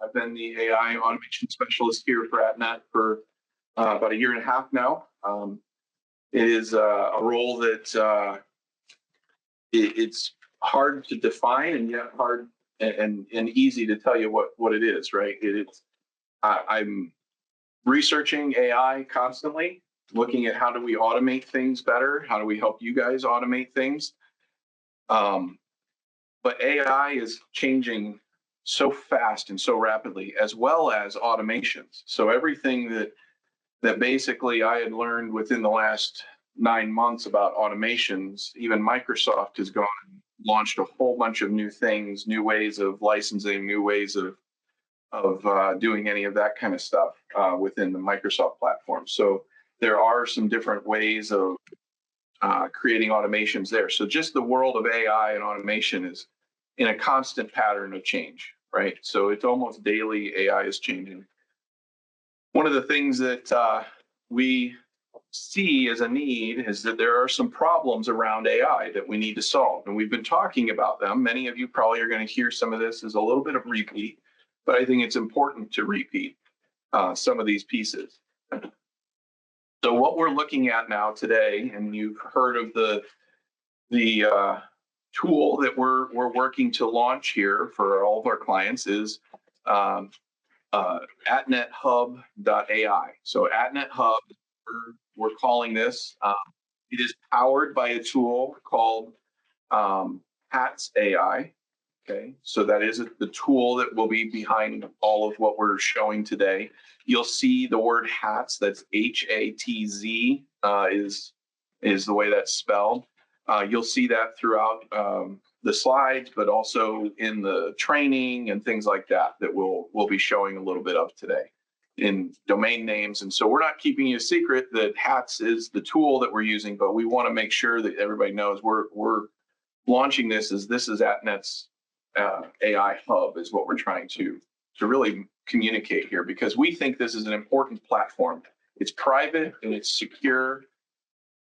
I've been the AI automation specialist here for AtNet for about a year and a half now. It is a role that it's hard to define and yet hard and easy to tell you what it is, right? I'm researching AI constantly, looking at how do we automate things better? How do we help you guys automate things? But AI is changing so fast and so rapidly, as well as automations. So everything that basically I had learned within the last 9 months about automations, even Microsoft has gone and launched a whole bunch of new things, new ways of licensing, new ways of doing any of that kind of stuff within the Microsoft platform. So there are some different ways of creating automations there. So just the world of AI and automation is in a constant pattern of change, right? So it's almost daily AI is changing. One of the things that we see as a need is that there are some problems around AI that we need to solve. And we've been talking about them. Many of you probably are going to hear some of this as a little bit of repeat, but I think it's important to repeat some of these pieces. So what we're looking at now today, and you've heard of the tool that we're working to launch here for all of our clients, is AtNetHub.ai. So AtNetHub, we're calling this. It is powered by a tool called Hatz.ai. Okay, so that is the tool that will be behind all of what we're showing today. You'll see the word Hatz, that's H-A-T-Z, is the way that's spelled. You'll see that throughout the slides, but also in the training and things like that we'll be showing a little bit of today in domain names. And so we're not keeping you a secret that Hatz is the tool that we're using, but we want to make sure that everybody knows we're launching this is AtNet's AI hub is what we're trying to really communicate here, because we think this is an important platform. It's private and it's secure.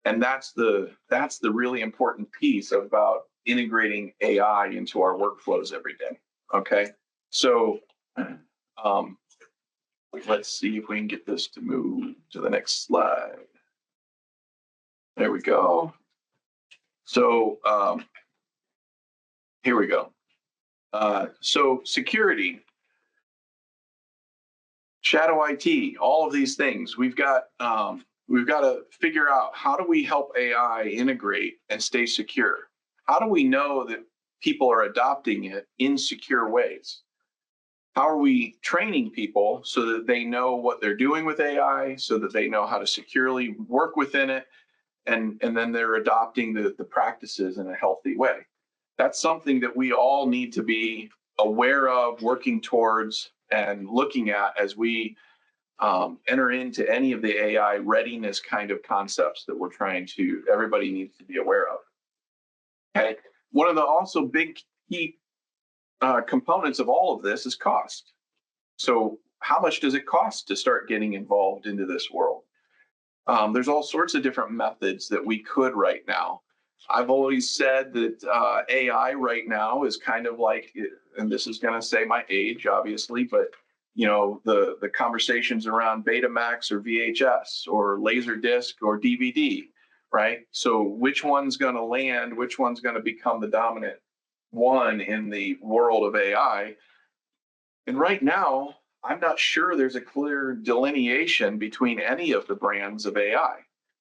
And that's the really important piece about integrating AI into our workflows every day. Okay, so let's see if we can get this to move to the next slide. There we go. So here we go. So security, shadow IT, all of these things. We've got to figure out, how do we help AI integrate and stay secure? How do we know that people are adopting it in secure ways? How are we training people so that they know what they're doing with AI, so that they know how to securely work within it, and then they're adopting the practices in a healthy way? That's something that we all need to be aware of, working towards, and looking at as we enter into any of the AI readiness kind of concepts that everybody needs to be aware of. Okay, one of the also big key components of all of this is cost. So how much does it cost to start getting involved into this world? There's all sorts of different methods that we could right now. I've always said that AI right now is kind of like, and this is going to say my age, obviously, but the conversations around Betamax or VHS or Laserdisc or DVD, right? So which one's going to land? Which one's going to become the dominant one in the world of AI? And right now, I'm not sure there's a clear delineation between any of the brands of AI.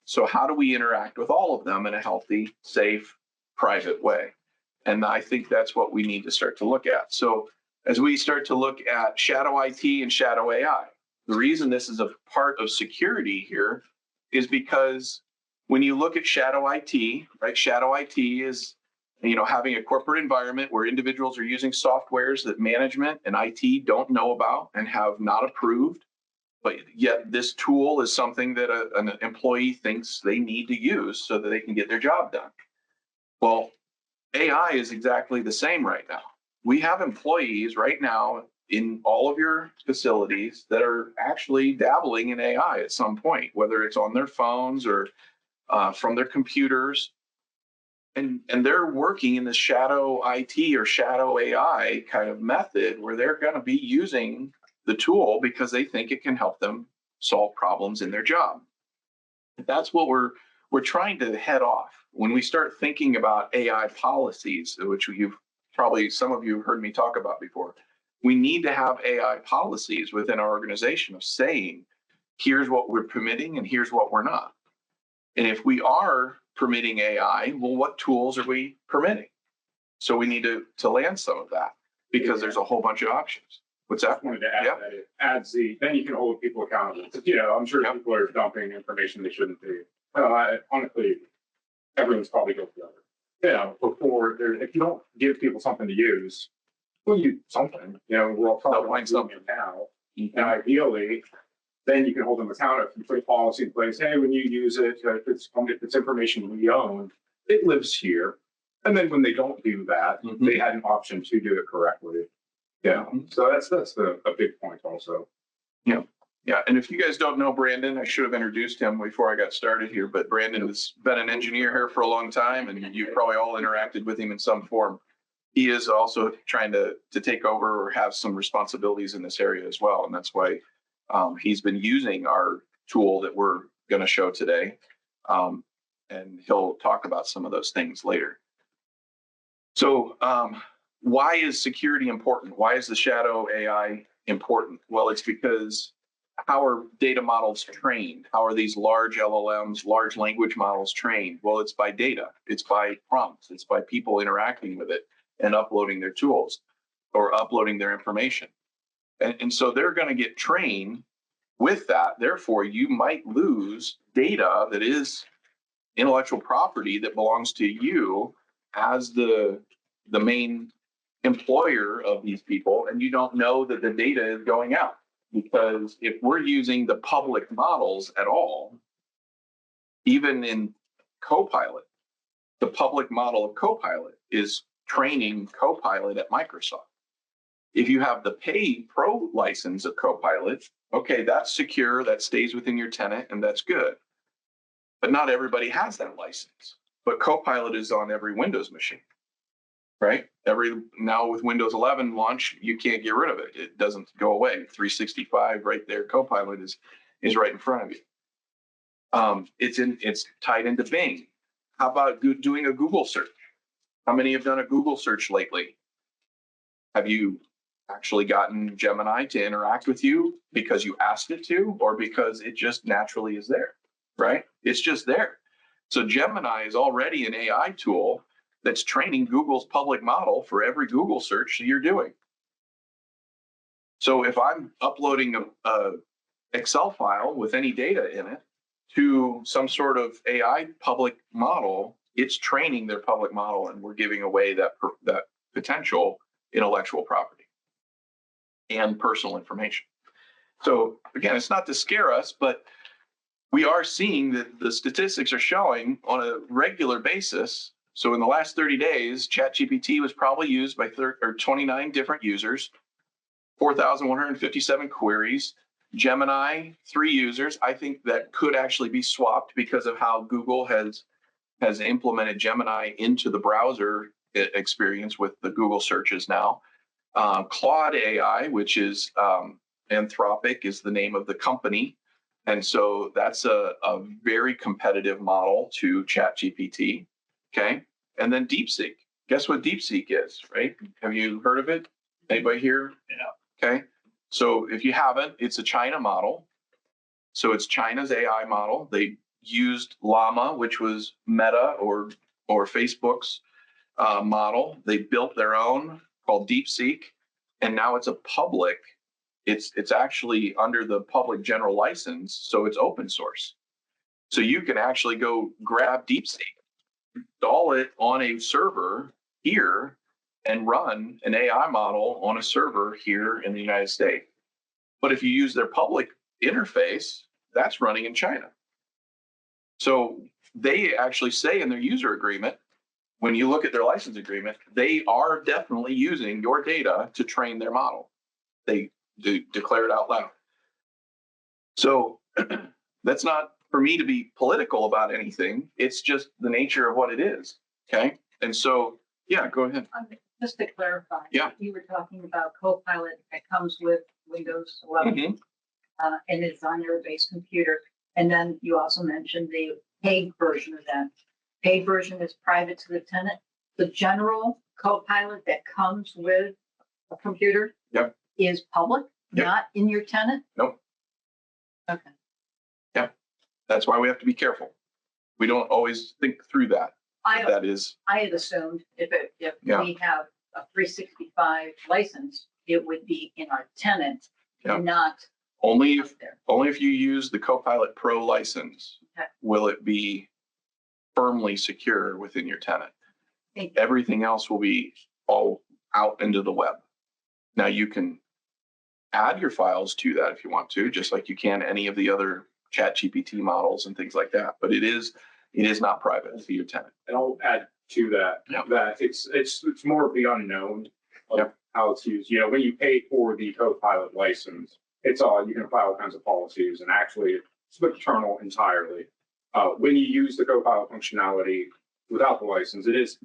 So how do we interact with all of them in a healthy, safe, private way? And I think that's what we need to start to look at. So as we start to look at shadow IT and shadow AI, the reason this is a part of security here is because when you look at shadow IT, right? Shadow IT is, having a corporate environment where individuals are using softwares that management and IT don't know about and have not approved, but yet this tool is something that an employee thinks they need to use so that they can get their job done. Well, AI is exactly the same right now. We have employees right now in all of your facilities that are actually dabbling in AI at some point, whether it's on their phones or from their computers. and they're working in the shadow IT or shadow AI kind of method where they're going to be using the tool because they think it can help them solve problems in their job. That's what we're trying to head off when we start thinking about AI policies, which you've probably some of you have heard me talk about before. We need to have AI policies within our organization of saying, here's what we're permitting and here's what we're not. And if we are permitting AI, well, what tools are we permitting? So we need to land some of that because there's a whole bunch of options. What's that? I wanted to add that it adds then you can hold people accountable. I'm sure people are dumping information they shouldn't be. Honestly, everyone's probably guilty of it. Before if you don't give people something to use, well, use something. We're all probably doing it now. Mm-hmm. And ideally, then you can hold them accountable. If you put a policy in place, hey, when you use it, if it's information we own, it lives here. And then when they don't do that, they had an option to do it correctly. Yeah. So that's a big point also. Yeah. Yeah. And if you guys don't know Brandon, I should have introduced him before I got started here, but Brandon has been an engineer here for a long time, and you've probably all interacted with him in some form. He is also trying to take over or have some responsibilities in this area as well. And that's why he's been using our tool that we're going to show today. And he'll talk about some of those things later. So why is security important? Why is the shadow AI important? Well, it's because how are data models trained? How are these large LLMs, large language models trained? Well, it's by data. It's by prompts. It's by people interacting with it and uploading their tools or uploading their information. And so they're going to get trained with that. Therefore, you might lose data that is intellectual property that belongs to you as the main employer of these people, and you don't know that the data is going out. Because if we're using the public models at all, even in Copilot, the public model of Copilot is training Copilot at Microsoft. If you have the pay pro license of Copilot, okay, that's secure, that stays within your tenant, and that's good. But not everybody has that license. But Copilot is on every Windows machine, right? Now with Windows 11 launch, you can't get rid of it. It doesn't go away. 365 right there, Copilot is right in front of you. It's tied into Bing. How about doing a Google search? How many have done a Google search lately? Have you actually gotten Gemini to interact with you because you asked it to, or because it just naturally is there, right? It's just there. So Gemini is already an AI tool that's training Google's public model for every Google search that you're doing. So if I'm uploading a Excel file with any data in it to some sort of AI public model, it's training their public model, and we're giving away that potential intellectual property and personal information. So again, it's not to scare us, but we are seeing that the statistics are showing on a regular basis. So in the last 30 days, ChatGPT was probably used by 29 different users, 4,157 queries. Gemini, 3 users. I think that could actually be swapped because of how Google has implemented Gemini into the browser experience with the Google searches now. Claude AI, which is Anthropic, is the name of the company. And so that's a very competitive model to ChatGPT. Okay. And then DeepSeek. Guess what DeepSeek is, right? Have you heard of it? Anybody here? Yeah. Okay. So if you haven't, it's a China model. So it's China's AI model. They used Llama, which was Meta or Facebook's model. They built their own called DeepSeek, and now it's a public. It's actually under the public general license, so it's open source. So you can actually go grab DeepSeek, install it on a server here, and run an AI model on a server here in the United States. But if you use their public interface, that's running in China. So they actually say in their user agreement, when you look at their license agreement, they are definitely using your data to train their model. They declare it out loud. So that's not for me to be political about anything. It's just the nature of what it is. Okay. And so, yeah, go ahead. Just to clarify. Yeah. You were talking about Copilot that comes with Windows 11 Mhm. and it's on your base computer. And then you also mentioned the paid version of that. Paid version is private to the tenant. The general Copilot that comes with a computer Yep. is public, Yep. not in your tenant? Nope. Okay. That's why we have to be careful. We don't always think through that. I That is, had assumed if Yeah. we have a 365 license, it would be in our tenant, Yeah. not only out if there. you use the Copilot Pro license, Okay. will it be firmly secure within your tenant. Thank you. Everything else will be all out into the web. Now you can add your files to that if you want to, just like you can any of the other ChatGPT models and things like that. But it is not private to your tenant. And I'll add to that, Yeah. that it's more of the unknown of Yep. how it's used. You know, when you pay for the Copilot license, it's all, you can apply all kinds of policies, and actually it's internal entirely. When you use the Copilot functionality without the license, it is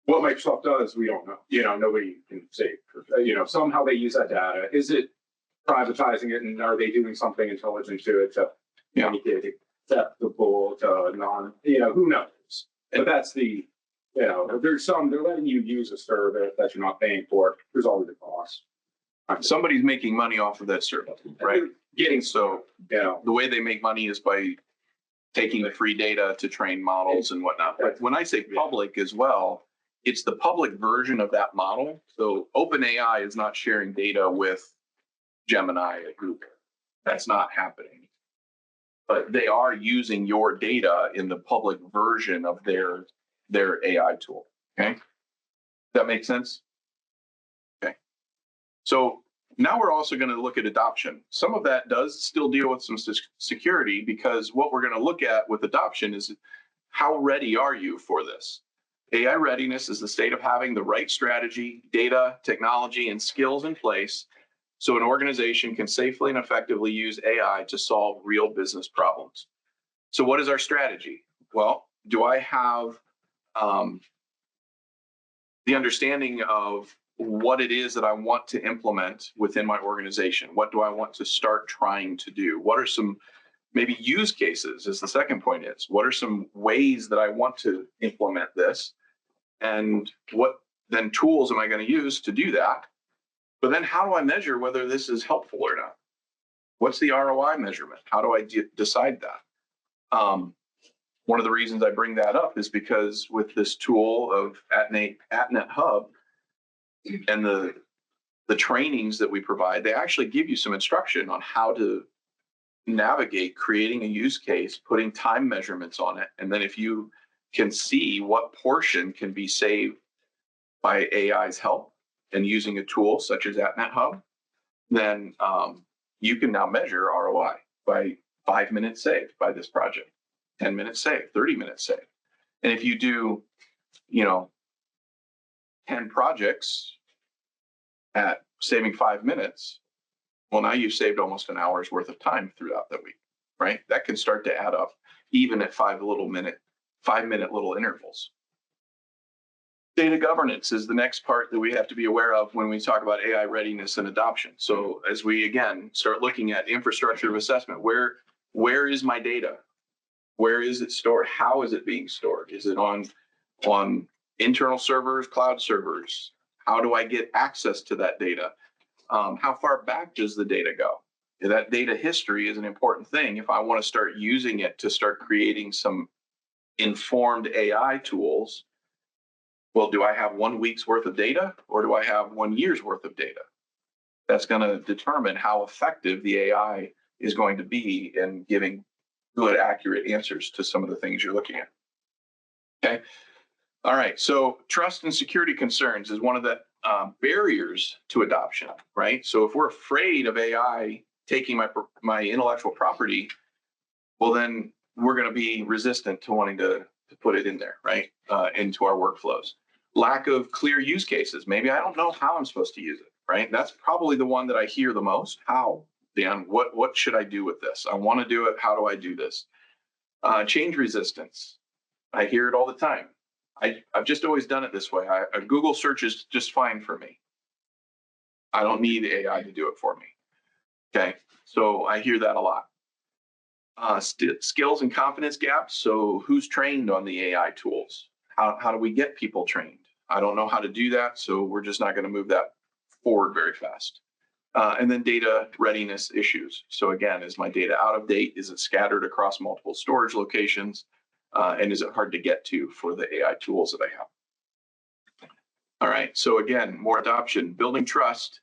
what Microsoft does. We don't know. You know, nobody can say. You know, somehow they use that data. Is it privatizing it, and are they doing something intelligent to it to Yeah. make it acceptable to non? You know, who knows? But that's the, you know, they're letting you use a service that you're not paying for. There's always a cost. Somebody's making money off of that service, right? Getting So you know, the way they make money is by taking the free data to train models and whatnot. But when I say public as well, it's the public version of that model. So OpenAI is not sharing data with Gemini at Google. That's not happening. But they are using your data in the public version of their AI tool. Okay. Does that make sense? Okay. So now we're also going to look at adoption. Some of that does still deal with some security, because what we're going to look at with adoption is how ready are you for this? AI readiness is the state of having the right strategy, data, technology, and skills in place so an organization can safely and effectively use AI to solve real business problems. So what is our strategy? Well, do I have the understanding of what it is that I want to implement within my organization? What do I want to start trying to do? What are some maybe use cases, as the second point is? What are some ways that I want to implement this? And what then tools am I going to use to do that? But then how do I measure whether this is helpful or not? What's the ROI measurement? How do I decide that? One of the reasons I bring that up is because with this tool of AtNetHub and the trainings that we provide, they actually give you some instruction on how to navigate creating a use case, putting time measurements on it. And then if you can see what portion can be saved by AI's help and using a tool such as AtNetHub, then you can now measure ROI by 5 minutes saved by this project, 10 minutes saved, 30 minutes saved. And if you do, 10 projects at saving 5 minutes, well, now you've saved almost an hour's worth of time throughout the week, right? That can start to add up even at 5-minute little intervals. Data governance is the next part that we have to be aware of when we talk about AI readiness and adoption. So as we, again, start looking at infrastructure of assessment, where is my data? Where is it stored? How is it being stored? Is it on internal servers, cloud servers? How do I get access to that data? How far back does the data go? That data history is an important thing if I want to start using it to start creating some informed AI tools. Well, do I have 1 week's worth of data, or do I have 1 year's worth of data? That's going to determine how effective the AI is going to be in giving good, accurate answers to some of the things you're looking at. Okay. All right. So trust and security concerns is one of the barriers to adoption, right? So if we're afraid of AI taking my intellectual property, well, then we're going to be resistant to wanting to put it in there, right? Into our workflows. Lack of clear use cases. Maybe I don't know how I'm supposed to use it, right? That's probably the one that I hear the most. How, Dan? What should I do with this? I want to do it. How do I do this? Change resistance. I hear it all the time. I've just always done it this way. A Google search is just fine for me. I don't need AI to do it for me. Okay, so I hear that a lot. Skills and confidence gaps. So who's trained on the AI tools? How do we get people trained? I don't know how to do that, so we're just not going to move that forward very fast. And then data readiness issues. So again, is my data out of date? Is it scattered across multiple storage locations? And is it hard to get to for the AI tools that I have? All right, so again, more adoption, building trust.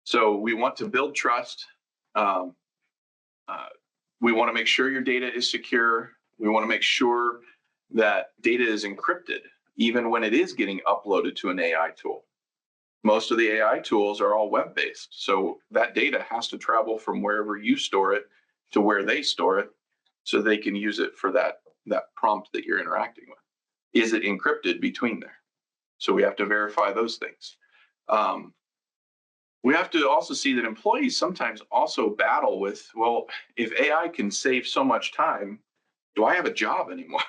So we want to build trust. We want to make sure your data is secure. We want to make sure that data is encrypted, even when it is getting uploaded to an AI tool. Most of the AI tools are all web-based. So that data has to travel from wherever you store it to where they store it so they can use it for that prompt that you're interacting with. Is it encrypted between there? So we have to verify those things. We have to also see that employees sometimes also battle with, well, if AI can save so much time, do I have a job anymore?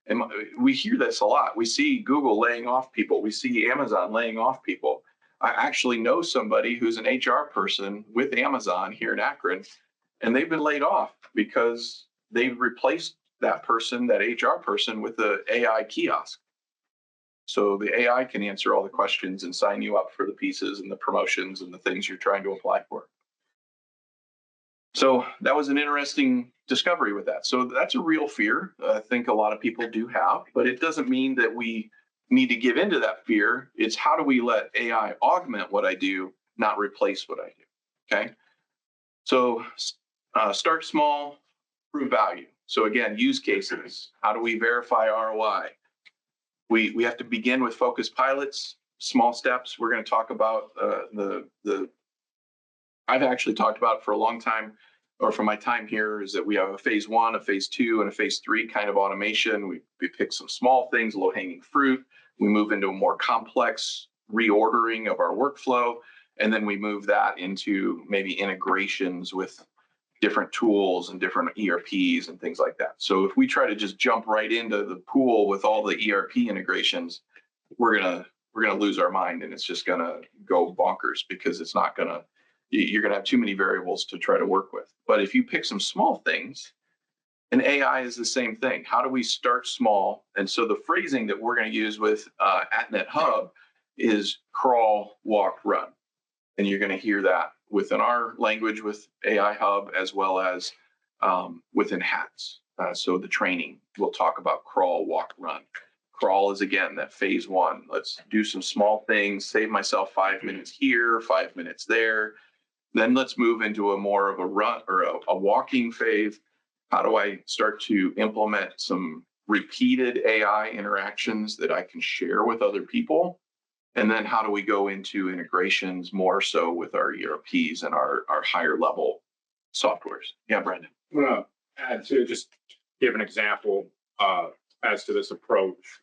And we hear this a lot. We see Google laying off people. We see Amazon laying off people. I actually know somebody who's an HR person with Amazon here in Akron, and they've been laid off because they've replaced that person, that HR person, with the AI kiosk. So the AI can answer all the questions and sign you up for the pieces and the promotions and the things you're trying to apply for. So that was an interesting discovery with that. So that's a real fear I think a lot of people do have, but it doesn't mean that we need to give into that fear. It's how do we let AI augment what I do, not replace what I do, okay? So start small, prove value. So again, use cases. How do we verify ROI? We have to begin with focused pilots, small steps. We're going to talk about I've actually talked about it for a long time, or for my time here, is that we have a phase 1, a phase 2, and a phase 3 kind of automation. We pick some small things, low-hanging fruit. We move into a more complex reordering of our workflow, and then we move that into maybe integrations with different tools and different ERPs and things like that. So if we try to just jump right into the pool with all the ERP integrations, we're gonna lose our mind, and it's just gonna go bonkers because it's not gonna. You're gonna have too many variables to try to work with. But if you pick some small things, and AI is the same thing. How do we start small? And so the phrasing that we're going to use with AtNetHub is crawl, walk, run. And you're going to hear that within our language with AI Hub, as well as within Hatz. So the training, we'll talk about crawl, walk, run. Crawl is, again, that phase 1. Let's do some small things, save myself 5 minutes here, 5 minutes there. Then let's move into a more of a run or a walking phase. How do I start to implement some repeated AI interactions that I can share with other people? And then how do we go into integrations more so with our ERPs and our higher level softwares? Yeah, Brandon. I'm going to add to just give an example as to this approach.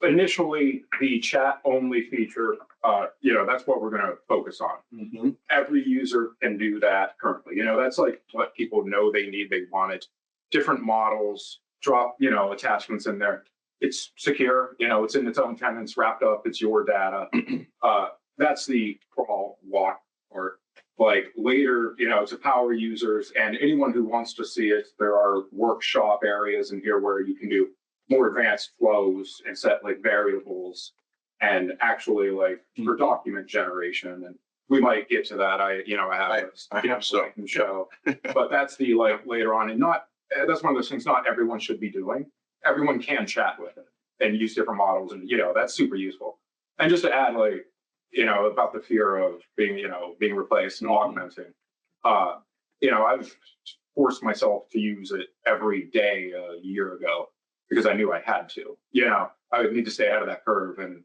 Initially, the chat only feature, that's what we're going to focus on. Mm-hmm. Every user can do that currently. That's like what people know they need, they want it. Different models, drop, attachments in there. It's secure, it's in its own tenants, wrapped up, it's your data. That's the crawl, walk, or like later, to power users and anyone who wants to see it. There are workshop areas in here where you can do more advanced flows and set like variables and actually like for document generation. And we might get to that. I have so I can show, but that's the like later on, and that's one of those things not everyone should be doing. Everyone can chat with it and use different models, and that's super useful. And just to add about the fear of being replaced and augmenting, I've forced myself to use it every day a year ago because I knew I had to. I would need to stay out of that curve, and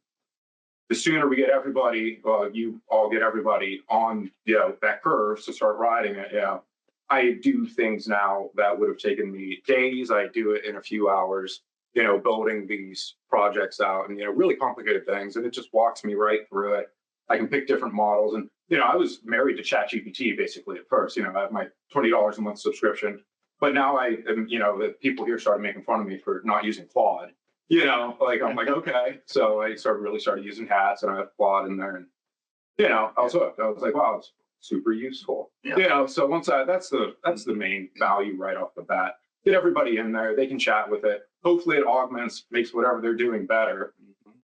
the sooner we get everybody, you all get everybody on that curve to start riding it. I do things now that would have taken me days. I do it in a few hours, building these projects out and, really complicated things. And it just walks me right through it. I can pick different models. And, I was married to ChatGPT basically at first. I have my $20 a month subscription. But now I am, the people here started making fun of me for not using Claude. You know, like I'm like, okay. So I really started using Hatz, and I have Plot in there, and I was hooked. I was like, wow, it's super useful. Yeah. So once that's the main value right off the bat. Get everybody in there, they can chat with it. Hopefully it augments, makes whatever they're doing better.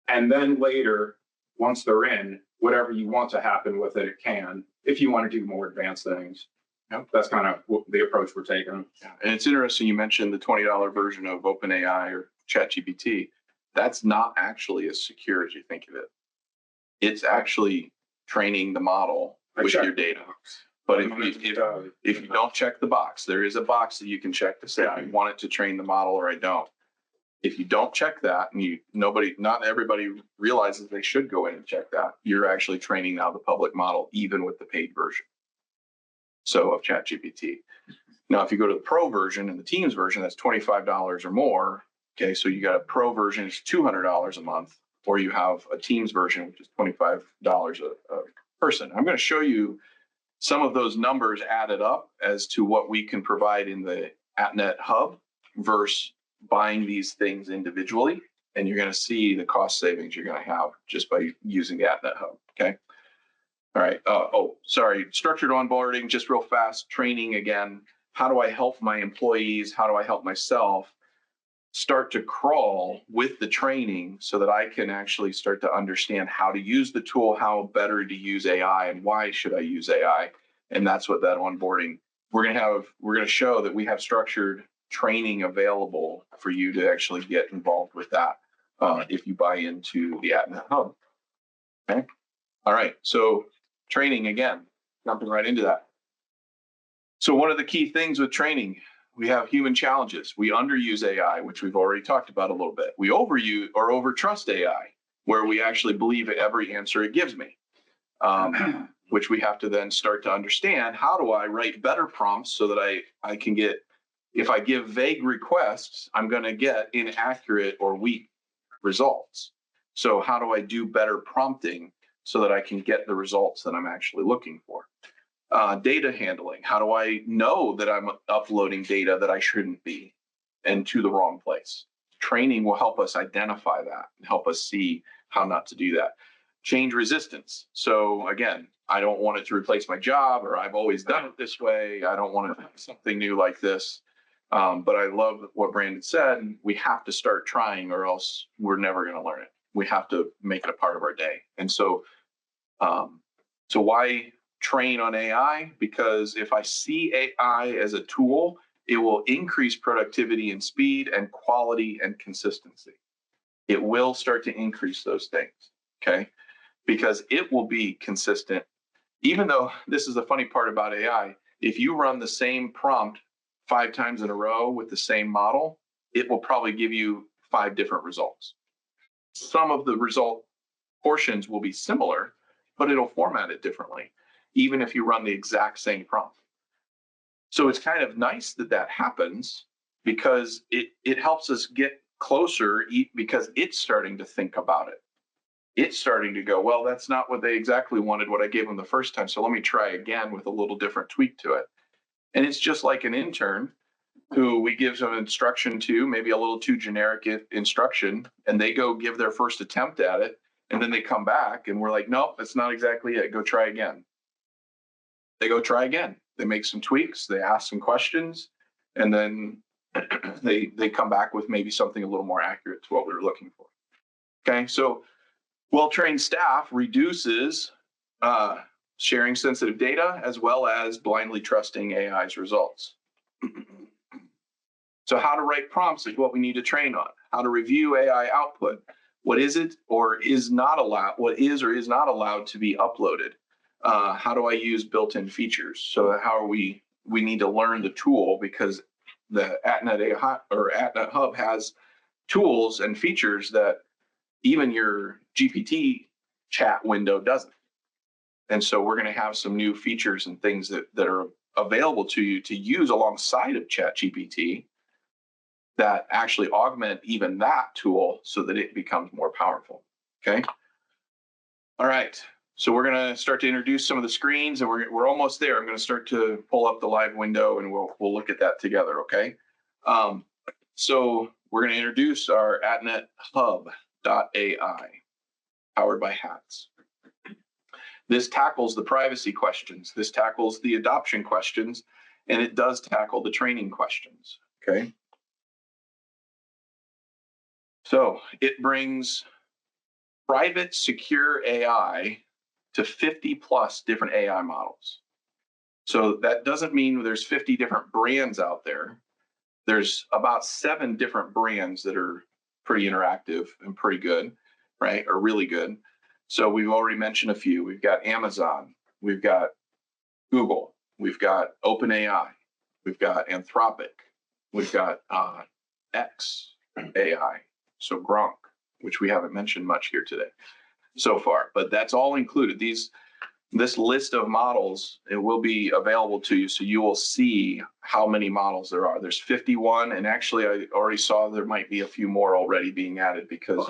And then later, once they're in, whatever you want to happen with it, it can, if you want to do more advanced things. Yep. That's kind of the approach we're taking. Yeah. And it's interesting you mentioned the $20 version of OpenAI or ChatGPT. That's not actually as secure as you think of it. It's actually training the model with your data. But if you don't check the box, there is a box that you can check to say I want it to train the model or I don't. If you don't check that, and not everybody realizes they should go in and check that, you're actually training now the public model, even with the paid version. So of ChatGPT. Now, if you go to the pro version and the Teams version, that's $25 or more. Okay, so you got a pro version, it's $200 a month, or you have a Teams version, which is $25 a person. I'm going to show you some of those numbers added up as to what we can provide in the AtNet Hub versus buying these things individually. And you're going to see the cost savings you're going to have just by using the AtNet Hub. Okay. All right. Sorry. Structured onboarding, just real fast. Training again. How do I help my employees? How do I help myself start to crawl with the training so that I can actually start to understand how to use the tool, how better to use AI, and why should I use AI? And that's what that onboarding, we're going to show that we have structured training available for you to actually get involved with that if you buy into the AtNet Hub. Okay. All right. So training again, jumping right into that. So one of the key things with training, we have human challenges. We underuse AI, which we've already talked about a little bit. We overuse or overtrust AI, where we actually believe every answer it gives me, which we have to then start to understand. How do I write better prompts so that I can get, if I give vague requests, I'm going to get inaccurate or weak results. So how do I do better prompting so that I can get the results that I'm actually looking for? Data handling. How do I know that I'm uploading data that I shouldn't be and to the wrong place? Training will help us identify that and help us see how not to do that. Change resistance. So again, I don't want it to replace my job, or I've always done it this way. I don't want to do something new like this. But I love what Brandon said. We have to start trying, or else we're never going to learn it. We have to make it a part of our day. And so why train on AI? Because if I see AI as a tool, it will increase productivity and speed and quality and consistency. It will start to increase those things, okay? Because it will be consistent. Even though this is the funny part about AI, if you run the same prompt 5 times in a row with the same model, it will probably give you 5 different results. Some of the result portions will be similar, but it'll format it differently, even if you run the exact same prompt. So it's kind of nice that that happens, because it helps us get closer, because it's starting to think about it. It's starting to go, well, that's not what they exactly wanted, what I gave them the first time. So let me try again with a little different tweak to it. And it's just like an intern who we give some instruction to, maybe a little too generic instruction, and they go give their first attempt at it. And then they come back and we're like, nope, that's not exactly it. Go try again. They go try again. They make some tweaks, they ask some questions, and then they come back with maybe something a little more accurate to what we were looking for. Okay, so well-trained staff reduces sharing sensitive data, as well as blindly trusting AI's results. So how to write prompts is what we need to train on. How to review AI output. What is it or is not allowed? What is or is not allowed to be uploaded? How do I use built-in features? So how are we need to learn the tool, because the AtNet.ai or AtNet Hub has tools and features that even your GPT chat window doesn't. And so we're going to have some new features and things that are available to you to use alongside of ChatGPT that actually augment even that tool so that it becomes more powerful. Okay. All right. So we're going to start to introduce some of the screens, and we're almost there. I'm going to start to pull up the live window, and we'll look at that together. Okay. So we're going to introduce our AtNetHub.ai, powered by Hatz. This tackles the privacy questions. This tackles the adoption questions, and it does tackle the training questions, okay? So it brings private, secure AI to 50 plus different AI models. So that doesn't mean there's 50 different brands out there. There's about 7 different brands that are pretty interactive and pretty good, right? Or really good. So we've already mentioned a few. We've got Amazon, we've got Google, we've got OpenAI, we've got Anthropic, we've got X.ai, so Gronk, which we haven't mentioned much here today so far, but that's all included. This list of models, it will be available to you, so you will see how many models there are. There's 51, and actually I already saw there might be a few more already being added because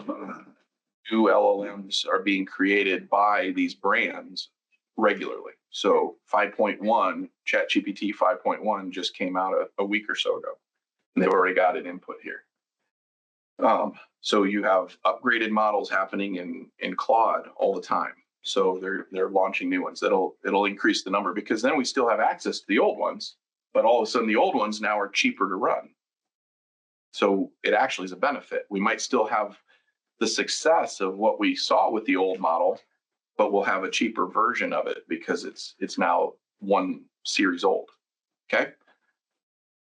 new LLMs are being created by these brands regularly. So 5.1, ChatGPT 5.1 just came out a week or so ago, and they've already got an input here. So you have upgraded models happening in Claude all the time. So they're launching new ones. It'll increase the number, because then we still have access to the old ones, but all of a sudden the old ones now are cheaper to run. So it actually is a benefit. We might still have the success of what we saw with the old model, but we'll have a cheaper version of it because it's now 1 series old. Okay.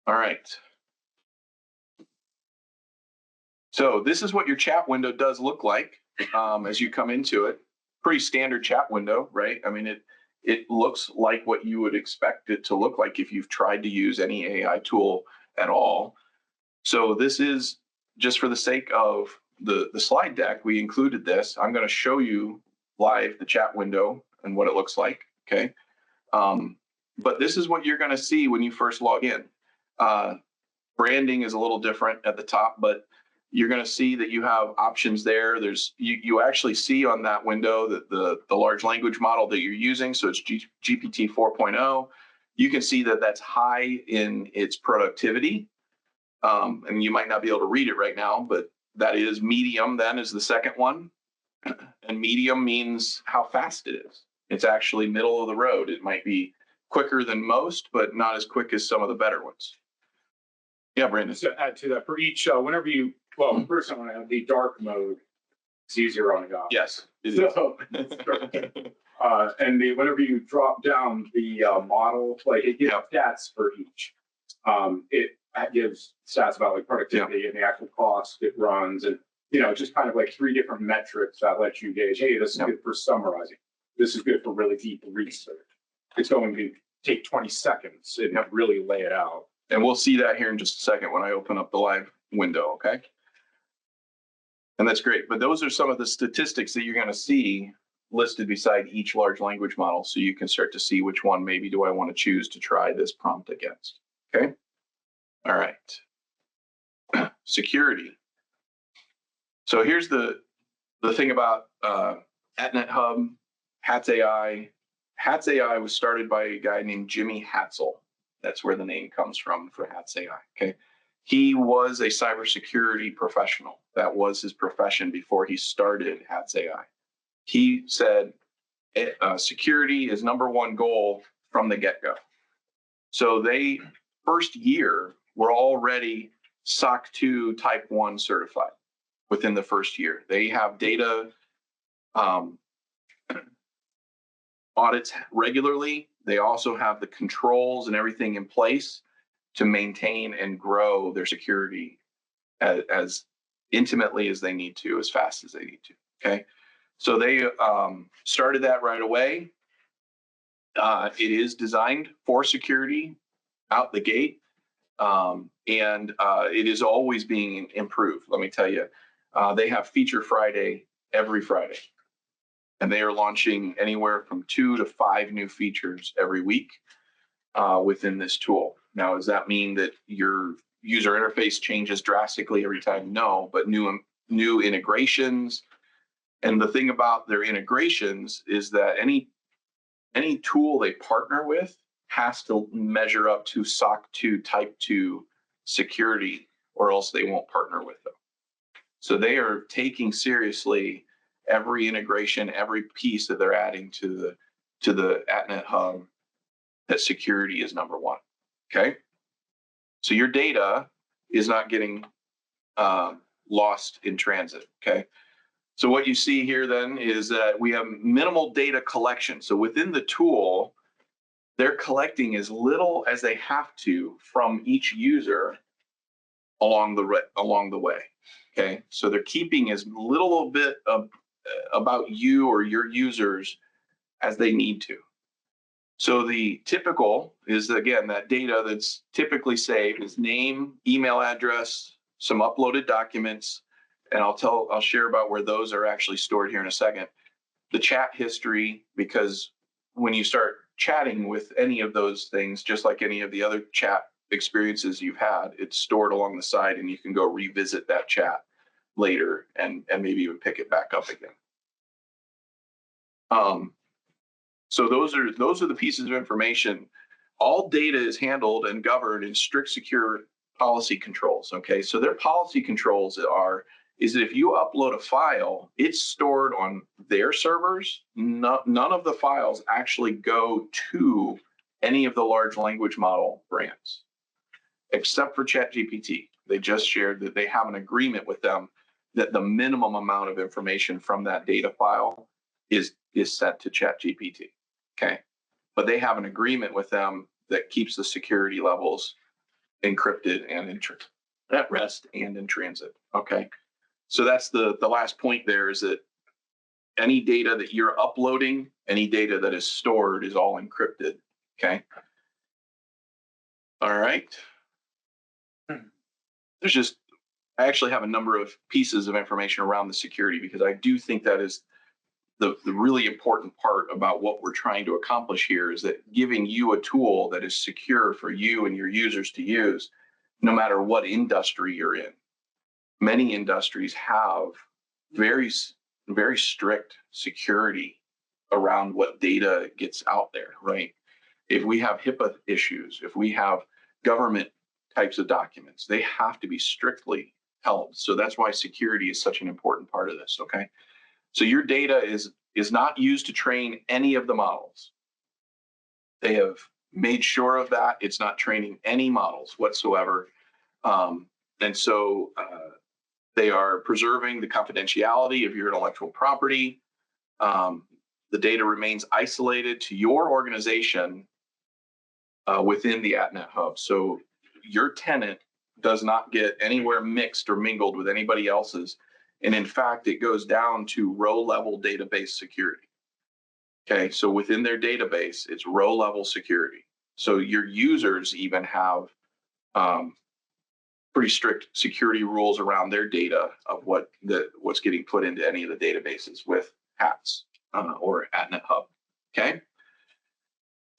All right. So this is what your chat window does look like as you come into it. Pretty standard chat window, right? I mean, it looks like what you would expect it to look like if you've tried to use any AI tool at all. So this is just for the sake of the slide deck, we included this. I'm going to show you live the chat window and what it looks like, okay? But this is what you're going to see when you first log in. Branding is a little different at the top, but you're going to see that you have options there. You actually see on that window that the large language model that you're using, so it's GPT 4.0. You can see that that's high in its productivity. And you might not be able to read it right now, but that is medium then is the second one. And medium means how fast it is. It's actually middle of the road. It might be quicker than most, but not as quick as some of the better ones. Yeah, Brandon. To add to that, for each, whenever you, well, first I want to have the dark mode. It's easier on the guy. Yes. So, and whenever you drop down the model, like it gives stats for each. It gives stats about like productivity and the actual cost it runs, and just kind of like 3 different metrics that let you gauge, hey, this is good for summarizing. This is good for really deep research. It's going to take 20 seconds and really lay it out. And we'll see that here in just a second when I open up the live window, okay? And that's great. But those are some of the statistics that you're going to see listed beside each large language model, so you can start to see which one maybe do I want to choose to try this prompt against, okay? All right. Security. So here's the thing about AtNetHub, Hatz.ai. Hatz.ai was started by a guy named Jimmy Hatzel. That's where the name comes from for Hatz.ai, okay? He was a cybersecurity professional. That was his profession before he started Hatz.ai. He said security is #1 goal from the get-go. So they, first year, were already SOC 2 Type 1 certified within the first year. They have data audits regularly. They also have the controls and everything in place to maintain and grow their security as intimately as they need to, as fast as they need to, okay? So they started that right away. It is designed for security out the gate, and it is always being improved. Let me tell you, they have Feature Friday every Friday, and they are launching anywhere from 2 to 5 new features every week within this tool. Now, does that mean that your user interface changes drastically every time? No, but new integrations. And the thing about their integrations is that any tool they partner with has to measure up to SOC 2 Type 2 security, or else they won't partner with them. So they are taking seriously every integration, every piece that they're adding to the AtNet Hub, that security is number one. Okay. So your data is not getting lost in transit. Okay. So what you see here then is that we have minimal data collection. So within the tool, they're collecting as little as they have to from each user along the way. Okay. So they're keeping as little bit of about you or your users as they need to. So the typical is, again, that data that's typically saved is name, email address, some uploaded documents, and I'll share about where those are actually stored here in a second. The chat history, because when you start chatting with any of those things, just like any of the other chat experiences you've had, it's stored along the side and you can go revisit that chat later and maybe even pick it back up again. So those are the pieces of information. All data is handled and governed in strict secure policy controls. Okay, so their policy controls is that if you upload a file, it's stored on their servers. None of the files actually go to any of the large language model brands, except for ChatGPT. They just shared that they have an agreement with them that the minimum amount of information from that data file is sent to ChatGPT. Okay, but they have an agreement with them that keeps the security levels encrypted and at rest and in transit. Okay, so that's the last point there, is that any data that you're uploading, any data that is stored, is all encrypted. Okay, all right. I actually have a number of pieces of information around the security, because I do think that is the really important part about what we're trying to accomplish here, is that giving you a tool that is secure for you and your users to use, no matter what industry you're in. Many industries have very, very strict security around what data gets out there, right? If we have HIPAA issues, if we have government types of documents, they have to be strictly held. So that's why security is such an important part of this, okay? So your data is not used to train any of the models. They have made sure of that. It's not training any models whatsoever. And so they are preserving the confidentiality of your intellectual property. The data remains isolated to your organization within the AtNet Hub. So your tenant does not get anywhere mixed or mingled with anybody else's. And in fact, it goes down to row level database security. Okay, so within their database, it's row level security. So your users even have pretty strict security rules around their data of what's getting put into any of the databases with Hatz or AtNet Hub. Okay.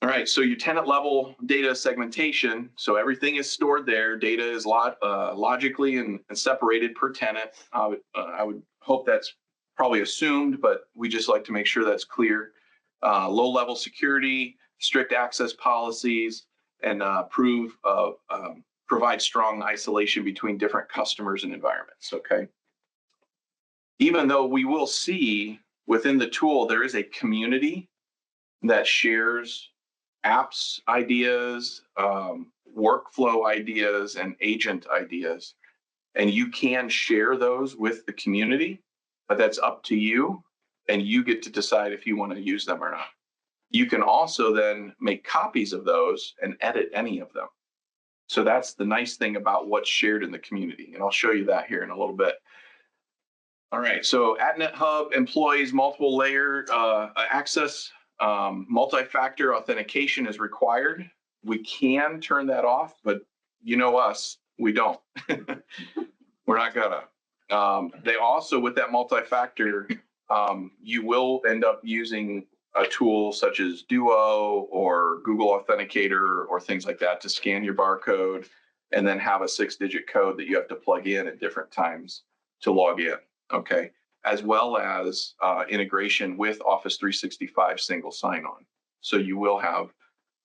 All right, so your tenant level data segmentation. So everything is stored there. Data is logically and separated per tenant. I would hope that's probably assumed, but we just like to make sure that's clear. Low level security, strict access policies, and provide strong isolation between different customers and environments. Okay. Even though we will see within the tool, there is a community that shares apps ideas, workflow ideas, and agent ideas. And you can share those with the community, but that's up to you. And you get to decide if you want to use them or not. You can also then make copies of those and edit any of them. So that's the nice thing about what's shared in the community. And I'll show you that here in a little bit. All right, so AtNet Hub employs multiple layer access. Multi-factor authentication is required. We can turn that off, but you know us, we don't. We're not gonna. They also, with that multi-factor, you will end up using a tool such as Duo or Google Authenticator or things like that to scan your barcode and then have a 6-digit code that you have to plug in at different times to log in, okay? As well as integration with Office 365 single sign-on. So you will have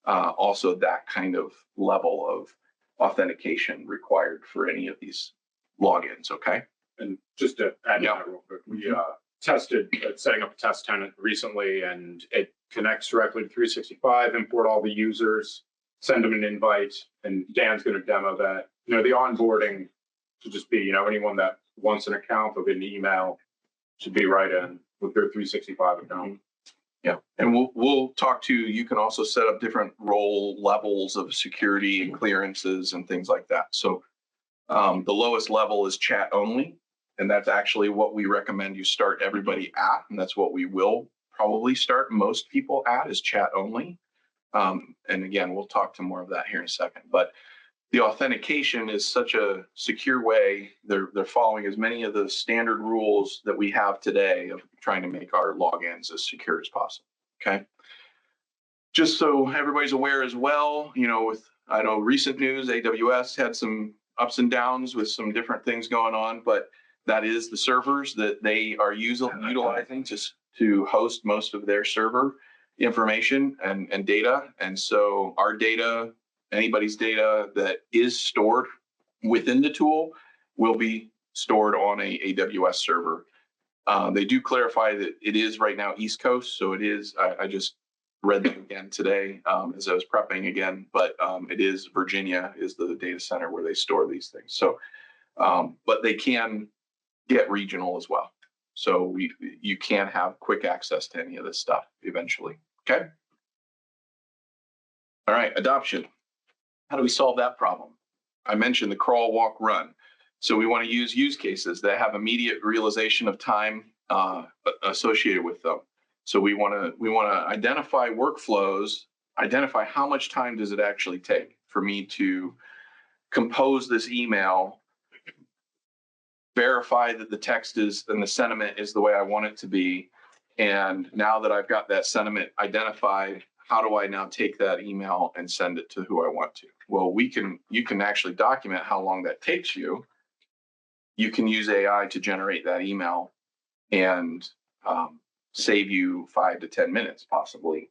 also that kind of level authentication required for any of these logins. Okay. And just to add to Yeah. that real quick, we tested setting up a test tenant recently, and it connects directly to 365, import all the users, send them an invite, and Dan's going to demo that. The onboarding should just be, anyone that wants an account, they'll get an email, should be right in with their 365 account. Yeah, and we'll talk to you. You can also set up different role levels of security and clearances and things like that. So the lowest level is chat only, and that's actually what we recommend you start everybody at, and that's what we will probably start most people at, is chat only. And again, we'll talk to more of that here in a second. But the authentication is such a secure way. They're following as many of the standard rules that we have today of trying to make our logins as secure as possible. Okay. Just so everybody's aware as well, I know recent news, AWS had some ups and downs with some different things going on, but that is the servers that they are utilizing to host most of their server information and data. And so our data, anybody's data that is stored within the tool, will be stored on a AWS server. They do clarify that it is right now East Coast, so it is. I just read that again today as I was prepping again, but it is Virginia is the data center where they store these things. So, but they can get regional as well. So you can have quick access to any of this stuff eventually. Okay. All right, adoption. How do we solve that problem? I mentioned the crawl, walk, run. So we want to use cases that have immediate realization of time associated with them. So we want to identify workflows, identify how much time does it actually take for me to compose this email, verify that the text is and the sentiment is the way I want it to be. And now that I've got that sentiment identified, how do I now take that email and send it to who I want to? Well, you can actually document how long that takes you. You can use AI to generate that email and save you 5 to 10 minutes, possibly.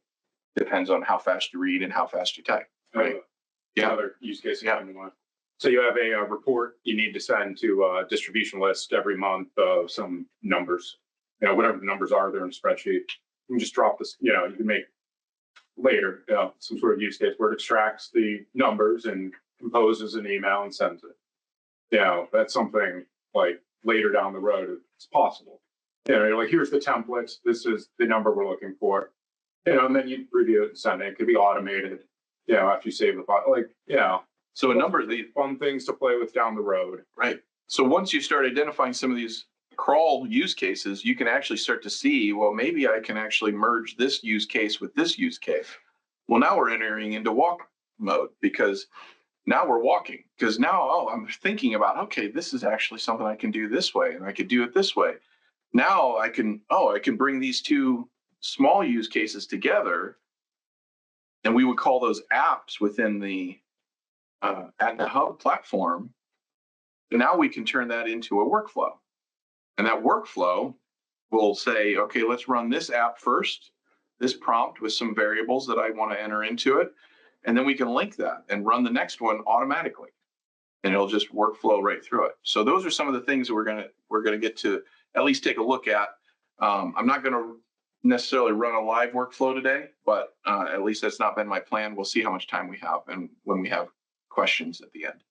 Depends on how fast you read and how fast you type. Right? Another use case. Yeah. So you have a report you need to send to a distribution list every month of some numbers. Whatever the numbers are, they're in a spreadsheet. You can just drop this. You can make later some sort of use case where it extracts the numbers and composes an email and sends it. That's something like later down the road it's possible. You're like, here's the template. This is the number we're looking for. And then you review it and send it. It could be automated. After you save the file, So a number of these fun things to play with down the road. Right. So once you start identifying some of these crawl use cases, you can actually start to see, well, maybe I can actually merge this use case with this use case. Well, now we're entering into walk mode because now we're walking. Because now, I'm thinking about, okay, this is actually something I can do this way, and I could do it this way. Now I can bring these two small use cases together, and we would call those apps within the AtNetHub platform. And now we can turn that into a workflow. And that workflow will say, okay, let's run this app first, this prompt with some variables that I want to enter into it. And then we can link that and run the next one automatically. And it'll just workflow right through it. So those are some of the things that we're gonna get to at least take a look at. I'm not gonna necessarily run a live workflow today, but at least that's not been my plan. We'll see how much time we have and when we have questions at the end.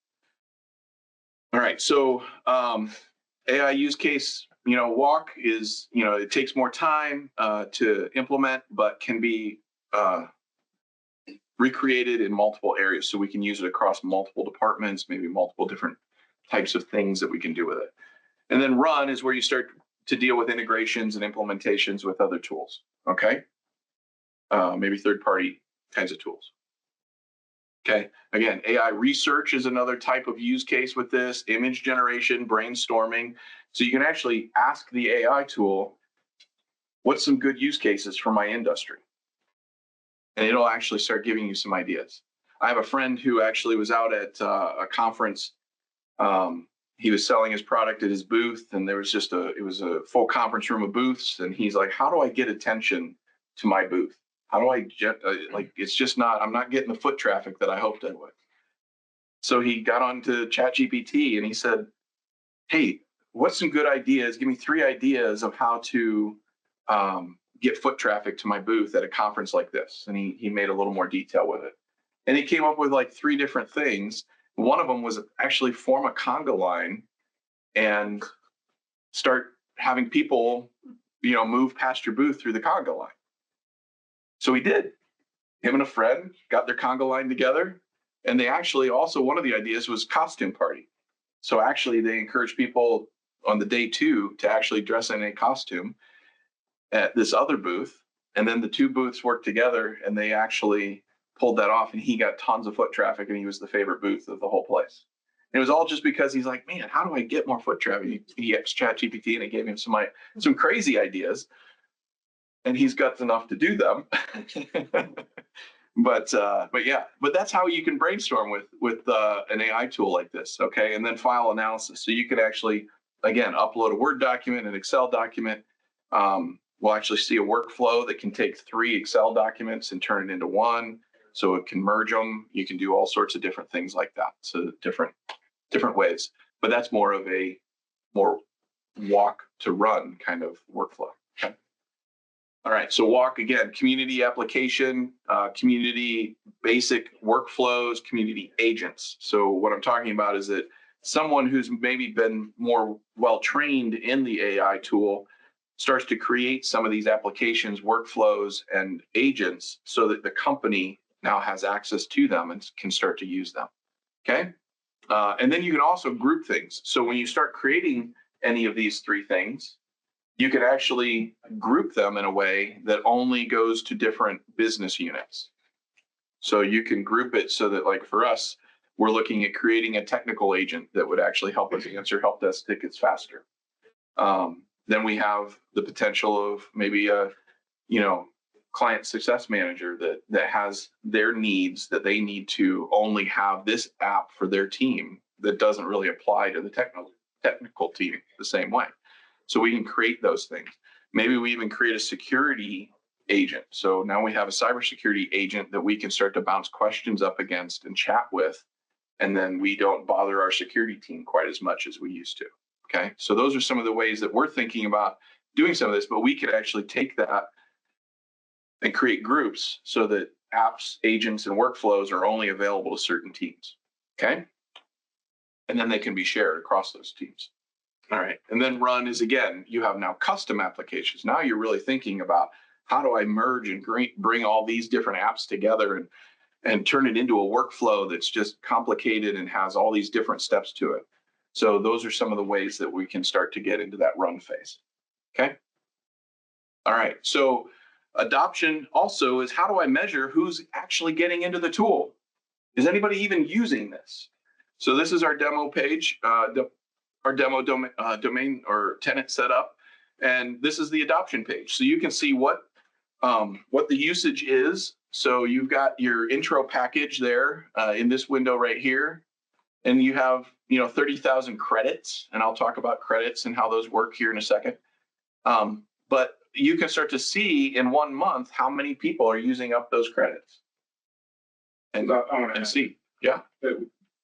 All right, so AI use case, walk is, it takes more time to implement, but can be recreated in multiple areas. So we can use it across multiple departments, maybe multiple different types of things that we can do with it. And then run is where you start to deal with integrations and implementations with other tools, okay? Maybe third-party kinds of tools. Okay, again, AI research is another type of use case with this, image generation, brainstorming. So you can actually ask the AI tool, what's some good use cases for my industry? And it'll actually start giving you some ideas. I have a friend who actually was out at a conference. He was selling his product at his booth, and there was it was a full conference room of booths. And he's like, how do I get attention to my booth? How do I it's just not, I'm not getting the foot traffic that I hoped I would. So he got onto ChatGPT and he said, hey, what's some good ideas? Give me 3 ideas of how to get foot traffic to my booth at a conference like this. And he made a little more detail with it. And he came up with like 3 different things. One of them was actually form a conga line and start having people, move past your booth through the conga line. So he did. Him and a friend got their conga line together. And they actually also, one of the ideas was costume party. So actually they encouraged people on the day 2 to actually dress in a costume at this other booth. And then the 2 booths worked together and they actually pulled that off, and he got tons of foot traffic and he was the favorite booth of the whole place. And it was all just because he's like, man, how do I get more foot traffic? He asked ChatGPT and it gave him some crazy ideas, and he's got enough to do them. But that's how you can brainstorm with an AI tool like this. Okay. And then file analysis. So you could actually, again, upload a Word document, an Excel document. We'll actually see a workflow that can take 3 Excel documents and turn it into 1. So it can merge them. You can do all sorts of different things like that. So different ways, but that's more of a more walk to run kind of workflow. Okay. All right. So walk, again, community application, community basic workflows, community agents. So what I'm talking about is that someone who's maybe been more well-trained in the AI tool starts to create some of these applications, workflows, and agents so that the company now has access to them and can start to use them. Okay. And then you can also group things. So when you start creating any of these 3 things, you can actually group them in a way that only goes to different business units. So you can group it so that, like for us, we're looking at creating a technical agent that would actually help us answer help desk tickets faster. Then we have the potential of maybe a, client success manager that has their needs that they need to only have this app for their team that doesn't really apply to the technical team the same way. So we can create those things. Maybe we even create a security agent. So now we have a cybersecurity agent that we can start to bounce questions up against and chat with. And then we don't bother our security team quite as much as we used to. Okay. So those are some of the ways that we're thinking about doing some of this, but we could actually take that and create groups so that apps, agents, and workflows are only available to certain teams. Okay. And then they can be shared across those teams. All right. And then run is, again, you have now custom applications. Now you're really thinking about how do I merge and bring all these different apps together and turn it into a workflow that's just complicated and has all these different steps to it. So those are some of the ways that we can start to get into that run phase. Okay. All right. So adoption also is, how do I measure who's actually getting into the tool? Is anybody even using this? So this is our demo page, our demo domain or tenant setup, and this is the adoption page. So you can see what the usage is. So you've got your intro package there in this window right here, and you have 30,000 credits, and I'll talk about credits and how those work here in a second. But you can start to see in 1 month how many people are using up those credits, and see. Yeah.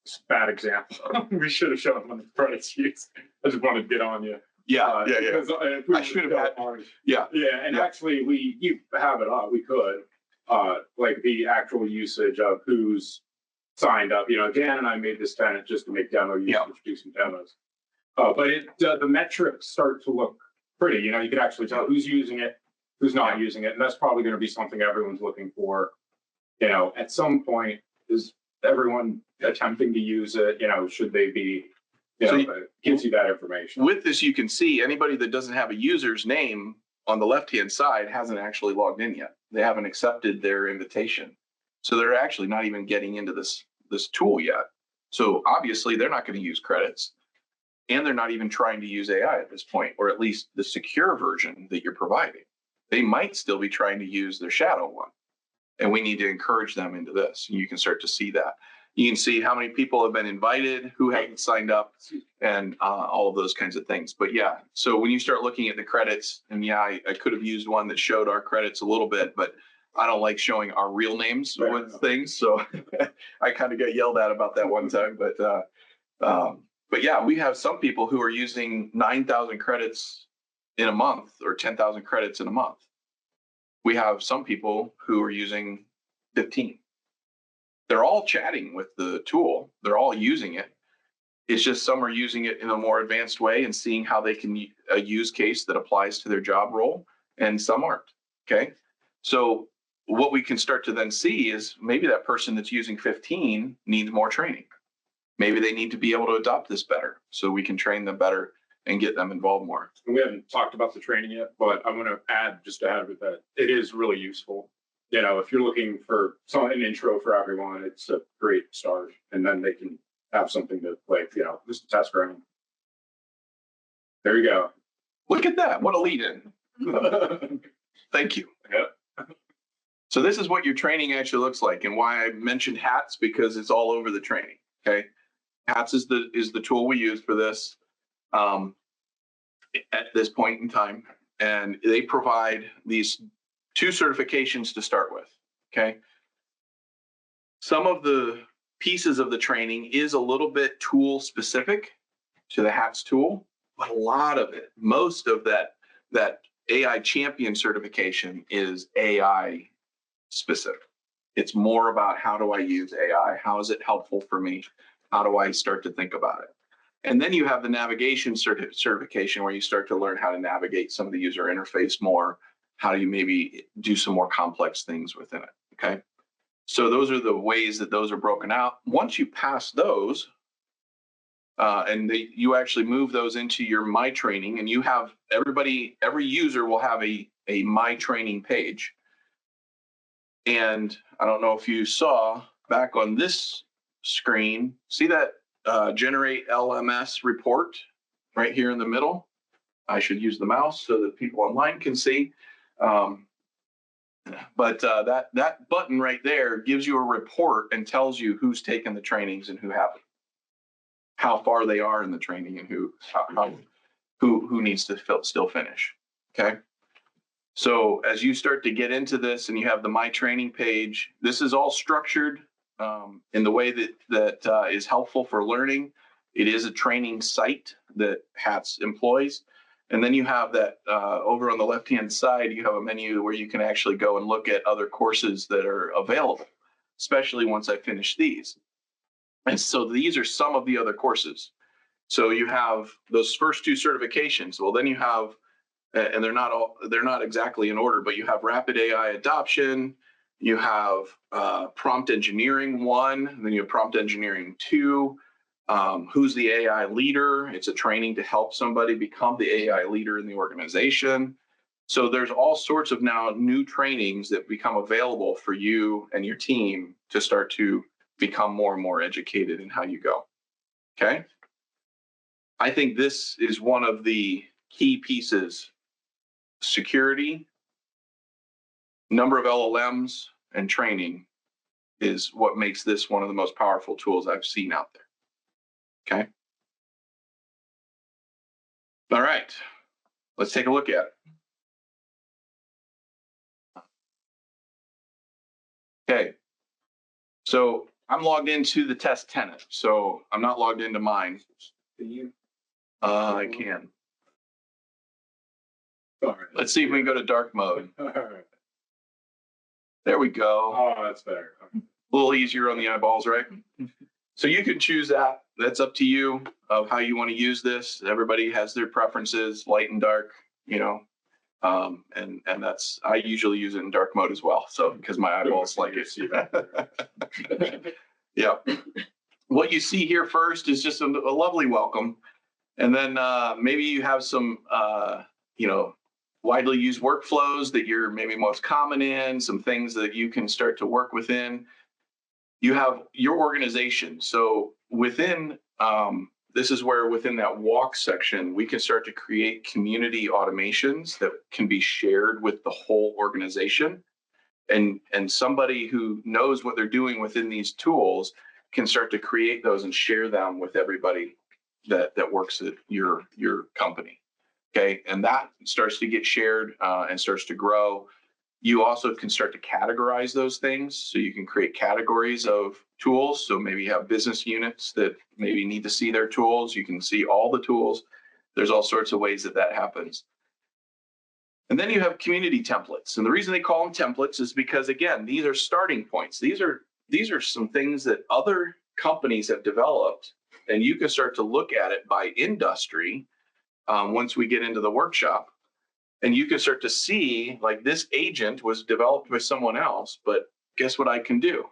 It's a bad example. We should have shown them when the credits used. I just wanted to get on you. Yeah. Because I should have had. Yeah. And actually, you have it up. We could like the actual usage of who's signed up. Dan and I made this tenant just to make demo usage, do some demos. But the metrics start to look pretty. You can actually tell who's using it, who's not using it, and that's probably going to be something everyone's looking for. At some point, is everyone attempting to use it? Should they be? So it gives you that information. With this, you can see anybody that doesn't have a user's name on the left-hand side hasn't actually logged in yet. They haven't accepted their invitation, so they're actually not even getting into this tool yet. So obviously, they're not going to use credits, and they're not even trying to use AI at this point, or at least the secure version that you're providing. They might still be trying to use their shadow one, and we need to encourage them into this. And you can start to see that. You can see how many people have been invited, who haven't signed up, and all of those kinds of things. But yeah, so when you start looking at the credits, and I could have used one that showed our credits a little bit, but I don't like showing our real names Fair with enough. things, so I kind of got yelled at about that one time. But yeah, we have some people who are using 9,000 credits in a month or 10,000 credits in a month. We have some people who are using 15. They're all chatting with the tool. They're all using it. It's just some are using it in a more advanced way and seeing how they can a use case that applies to their job role, and some aren't. Okay. So what we can start to then see is maybe that person that's using 15 needs more training. Maybe they need to be able to adopt this better so we can train them better and get them involved more. We haven't talked about the training yet, but I want to add with that, it is really useful. You know, if you're looking for an intro for everyone, it's a great start. And then they can have something to like, you know, just test ground. There you go. Look at that. What a lead in. Thank you. Yeah. So this is what your training actually looks like, and why I mentioned Hatz, because it's all over the training. Okay. Hatz is the tool we use for this at this point in time. And they provide these 2 certifications to start with. Okay. Some of the pieces of the training is a little bit tool specific to the Hatz tool, but a lot of it, most of that AI champion certification is AI specific. It's more about how do I use AI? How is it helpful for me? How do I start to think about it? And then you have the navigation certification where you start to learn how to navigate some of the user interface more. How do you maybe do some more complex things within it? Okay. So those are the ways that those are broken out. Once you pass those, you actually move those into your My Training, and you have every user will have a My Training page. And I don't know if you saw back on this screen, see that generate LMS report right here in the middle? I should use the mouse so that people online can see. But that button right there gives you a report and tells you who's taken the trainings and who haven't, how far they are in the training, and who needs to still finish. Okay. So as you start to get into this and you have the My Training page, this is all structured in the way that is helpful for learning. It is a training site that Hatz employs. And then you have that over on the left-hand side, you have a menu where you can actually go and look at other courses that are available, especially once I finish these. And so these are some of the other courses. So you have those first 2 certifications. Well, then you have, and they're not exactly in order, but you have Rapid AI Adoption, you have Prompt Engineering 1, and then you have Prompt Engineering 2. Who's the AI leader? It's a training to help somebody become the AI leader in the organization. So there's all sorts of now new trainings that become available for you and your team to start to become more and more educated in how you go. Okay. I think this is one of the key pieces. Security, number of LLMs, and training is what makes this one of the most powerful tools I've seen out there. Okay. All right. Let's take a look at it. Okay. So I'm logged into the test tenant. So I'm not logged into mine. Can you? I can. All right. Let's see if we can go to dark mode. All right. There we go. Oh, that's better. A little easier on the eyeballs, right? So you can choose that. That's up to you of how you want to use this. Everybody has their preferences, light and dark, you know. And that's, I usually use it in dark mode as well. So because my eyeballs like it. Yeah. What you see here first is just a lovely welcome. And then maybe you have some, widely used workflows that you're maybe most common in, some things that you can start to work within. You have your organization. So within, this is where within that walk section, we can start to create community automations that can be shared with the whole organization. And somebody who knows what they're doing within these tools can start to create those and share them with everybody that works at your company. Okay, and that starts to get shared and starts to grow. You also can start to categorize those things. So you can create categories of tools. So maybe you have business units that maybe need to see their tools. You can see all the tools. There's all sorts of ways that that happens. And then you have community templates. And the reason they call them templates is because, again, these are starting points. These are some things that other companies have developed, and you can start to look at it by industry once we get into the workshop. And you can start to see, like, this agent was developed by someone else, but guess what I can do?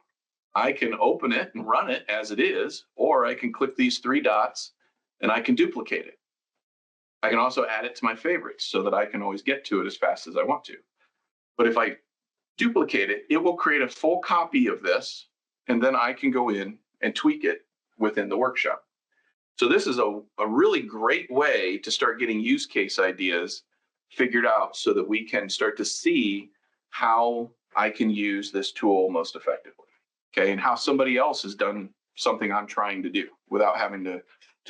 I can open it and run it as it is, or I can click these three dots and I can duplicate it. I can also add it to my favorites so that I can always get to it as fast as I want to. But if I duplicate it, it will create a full copy of this, and then I can go in and tweak it within the workshop. So this is a really great way to start getting use case ideas figured out so that we can start to see how I can use this tool most effectively, okay, and how somebody else has done something I'm trying to do without having to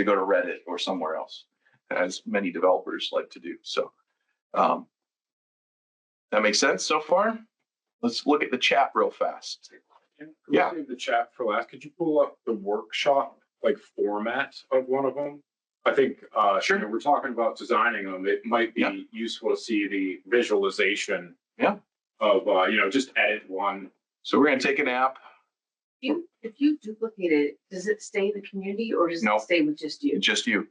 go to Reddit or somewhere else, as many developers like to do. So that makes sense so far? Let's look at the chat real fast. Yeah. The chat for last. Could you pull up the workshop like format of one of them? I think Sure. You know, we're talking about designing them. It might be useful to see the visualization of you know, just edit one. So we're going to take an app. If you duplicate it, does it stay in the community or does it stay with just you? Just you.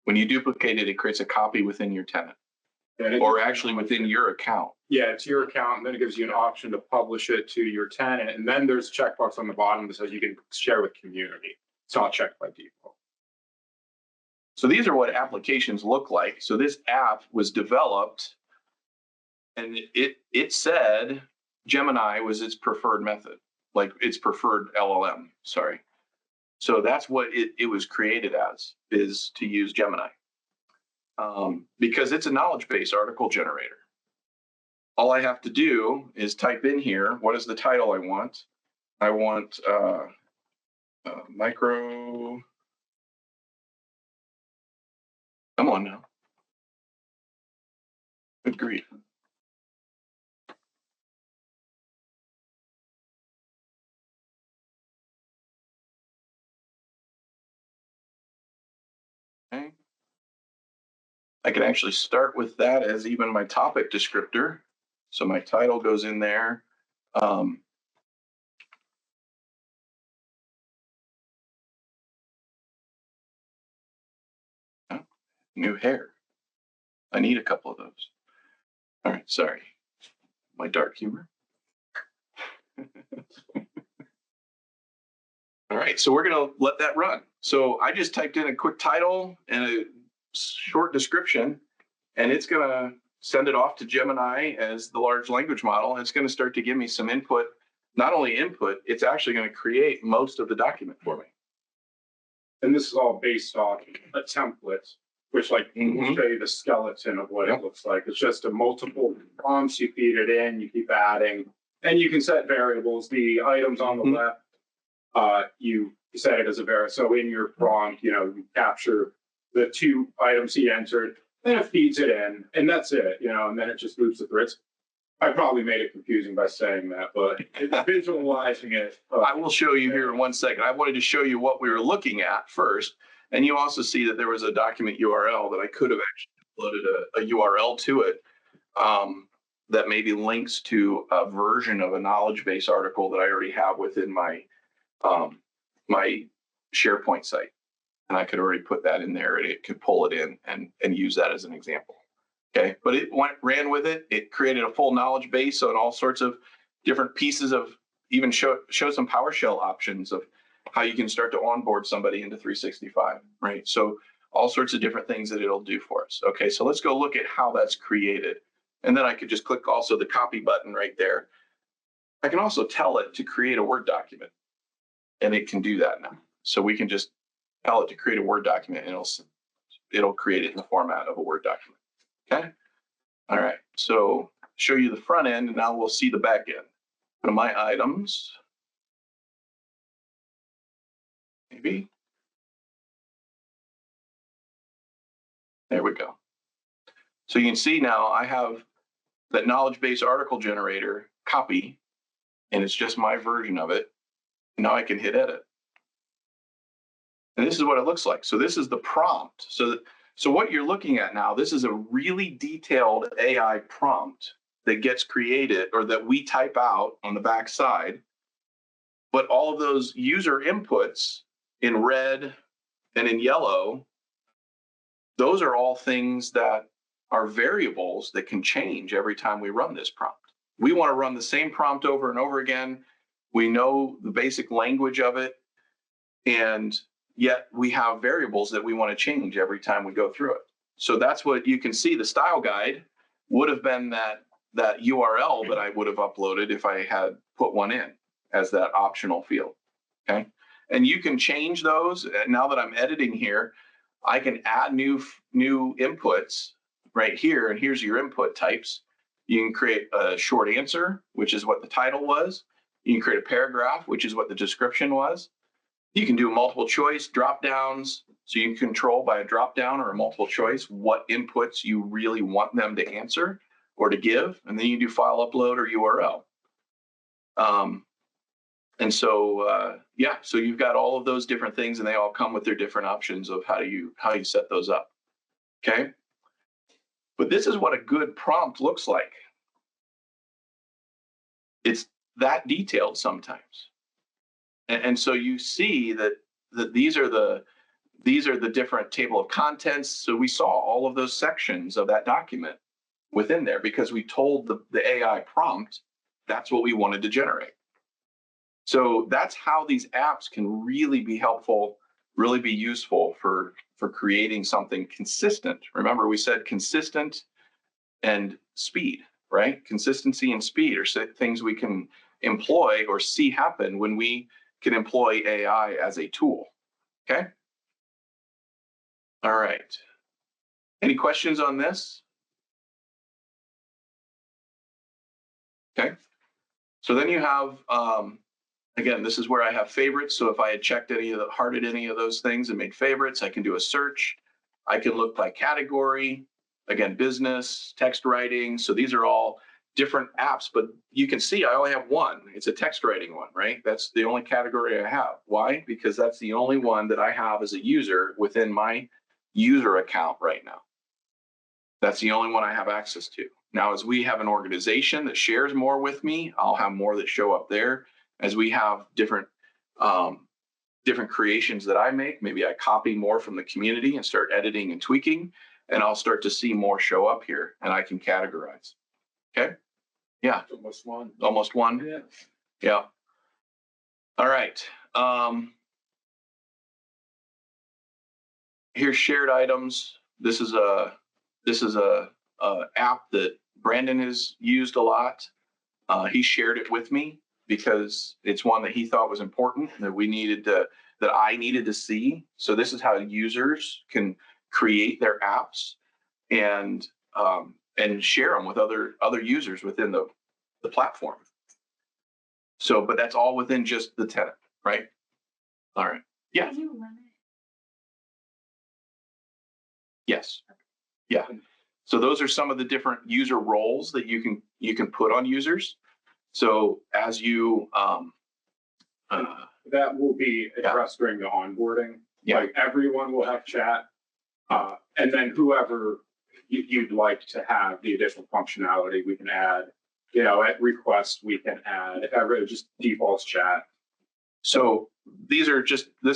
When you duplicate it, it creates a copy within your tenant, or actually within your account. Yeah, it's your account, and then it gives you an option to publish it to your tenant. And then there's a checkbox on the bottom that says you can share with community. It's not checked by default. So these are what applications look like. So this app was developed, and it said Gemini was its preferred method, like its preferred LLM, sorry. So that's what it was created as, is to use Gemini. Because it's a knowledge base article generator. All I have to do is type in here, what is the title I want? I want micro, come on now. Good grief. Okay. I can actually start with that as even my topic descriptor. So my title goes in there. New hair. I need a couple of those. All right, sorry. My dark humor. All right, so we're going to let that run. So I just typed in a quick title and a short description, and it's going to send it off to Gemini as the large language model. And it's going to start to give me some input. Not only input, it's actually going to create most of the document for me. And this is all based on a template, which like will show you the skeleton of what it looks like. It's just a multiple prompts. You feed it in, you keep adding, and you can set variables. The items on the left, you set it as a variable. So in your prompt, you know, you capture the two items he entered, then it feeds it in, and that's it, you know, and then it just loops it through. I probably made it confusing by saying that, but visualizing it. I will show you here in 1 second. I wanted to show you what we were looking at first. And you also see that there was a document URL that I could have actually uploaded a URL to it that maybe links to a version of a knowledge base article that I already have within my my SharePoint site. And I could already put that in there, and it could pull it in and use that as an example. Okay, but it ran with it. It created a full knowledge base on all sorts of different pieces of, even show some PowerShell options of how you can start to onboard somebody into 365, right? So all sorts of different things that it'll do for us. Okay, so let's go look at how that's created. And then I could just click also the copy button right there. I can also tell it to create a Word document, and it can do that now. So we can just tell it to create a Word document, and it'll create it in the format of a Word document. Okay. All right. So show you the front end, and now we'll see the back end. Go to my items. Maybe. There we go. So you can see now I have that knowledge base article generator, copy, and it's just my version of it. Now I can hit edit. And this is what it looks like. So this is the prompt. So what you're looking at now, this is a really detailed AI prompt that gets created or that we type out on the back side. But all of those user inputs in red and in yellow, those are all things that are variables that can change every time we run this prompt. We want to run the same prompt over and over again. We know the basic language of it, and yet we have variables that we want to change every time we go through it. So that's what you can see. The style guide would have been that URL that I would have uploaded if I had put one in as that optional field, okay? And you can change those. Now that I'm editing here, I can add new inputs right here, and here's your input types. You can create a short answer, which is what the title was. You can create a paragraph, which is what the description was. You can do multiple choice drop downs, so you can control by a drop down or a multiple choice what inputs you really want them to answer or to give, and then you do file upload or URL. And so yeah, so you've got all of those different things, and they all come with their different options of how you set those up. Okay, but this is what a good prompt looks like. It's that detailed sometimes. And so you see that these are the different table of contents. So we saw all of those sections of that document within there because we told the AI prompt that's what we wanted to generate. So that's how these apps can really be helpful, really be useful for creating something consistent. Remember, we said consistent and speed, right? Consistency and speed are things we can employ or see happen when we can employ AI as a tool, okay? All right. Any questions on this? Okay. So then you have, again, this is where I have favorites. So if I had checked hearted any of those things and made favorites, I can do a search. I can look by category, again, business, text writing. So these are all different apps, but you can see I only have one. It's a text writing one, right? That's the only category I have. Why? Because that's the only one that I have as a user within my user account right now. That's the only one I have access to. Now, as we have an organization that shares more with me, I'll have more that show up there. As we have different creations that I make, maybe I copy more from the community and start editing and tweaking, and I'll start to see more show up here, and I can categorize. Okay. Yeah. Almost one. Almost one. Yeah. Yeah. All right. Here's shared items. This is a app that Brandon has used a lot. He shared it with me because it's one that he thought was important that I needed to see. So this is how users can create their apps and share them with other users within the platform. So, but that's all within just the tenant, right? All right. Yeah. Can you limit? Yes. Yeah. So those are some of the different user roles that you can put on users. So as you that will be addressed during the onboarding. Yeah. Like everyone will have chat, and then whoever you'd like to have the additional functionality, we can add. You know, at request we can add. If ever it just defaults chat. So this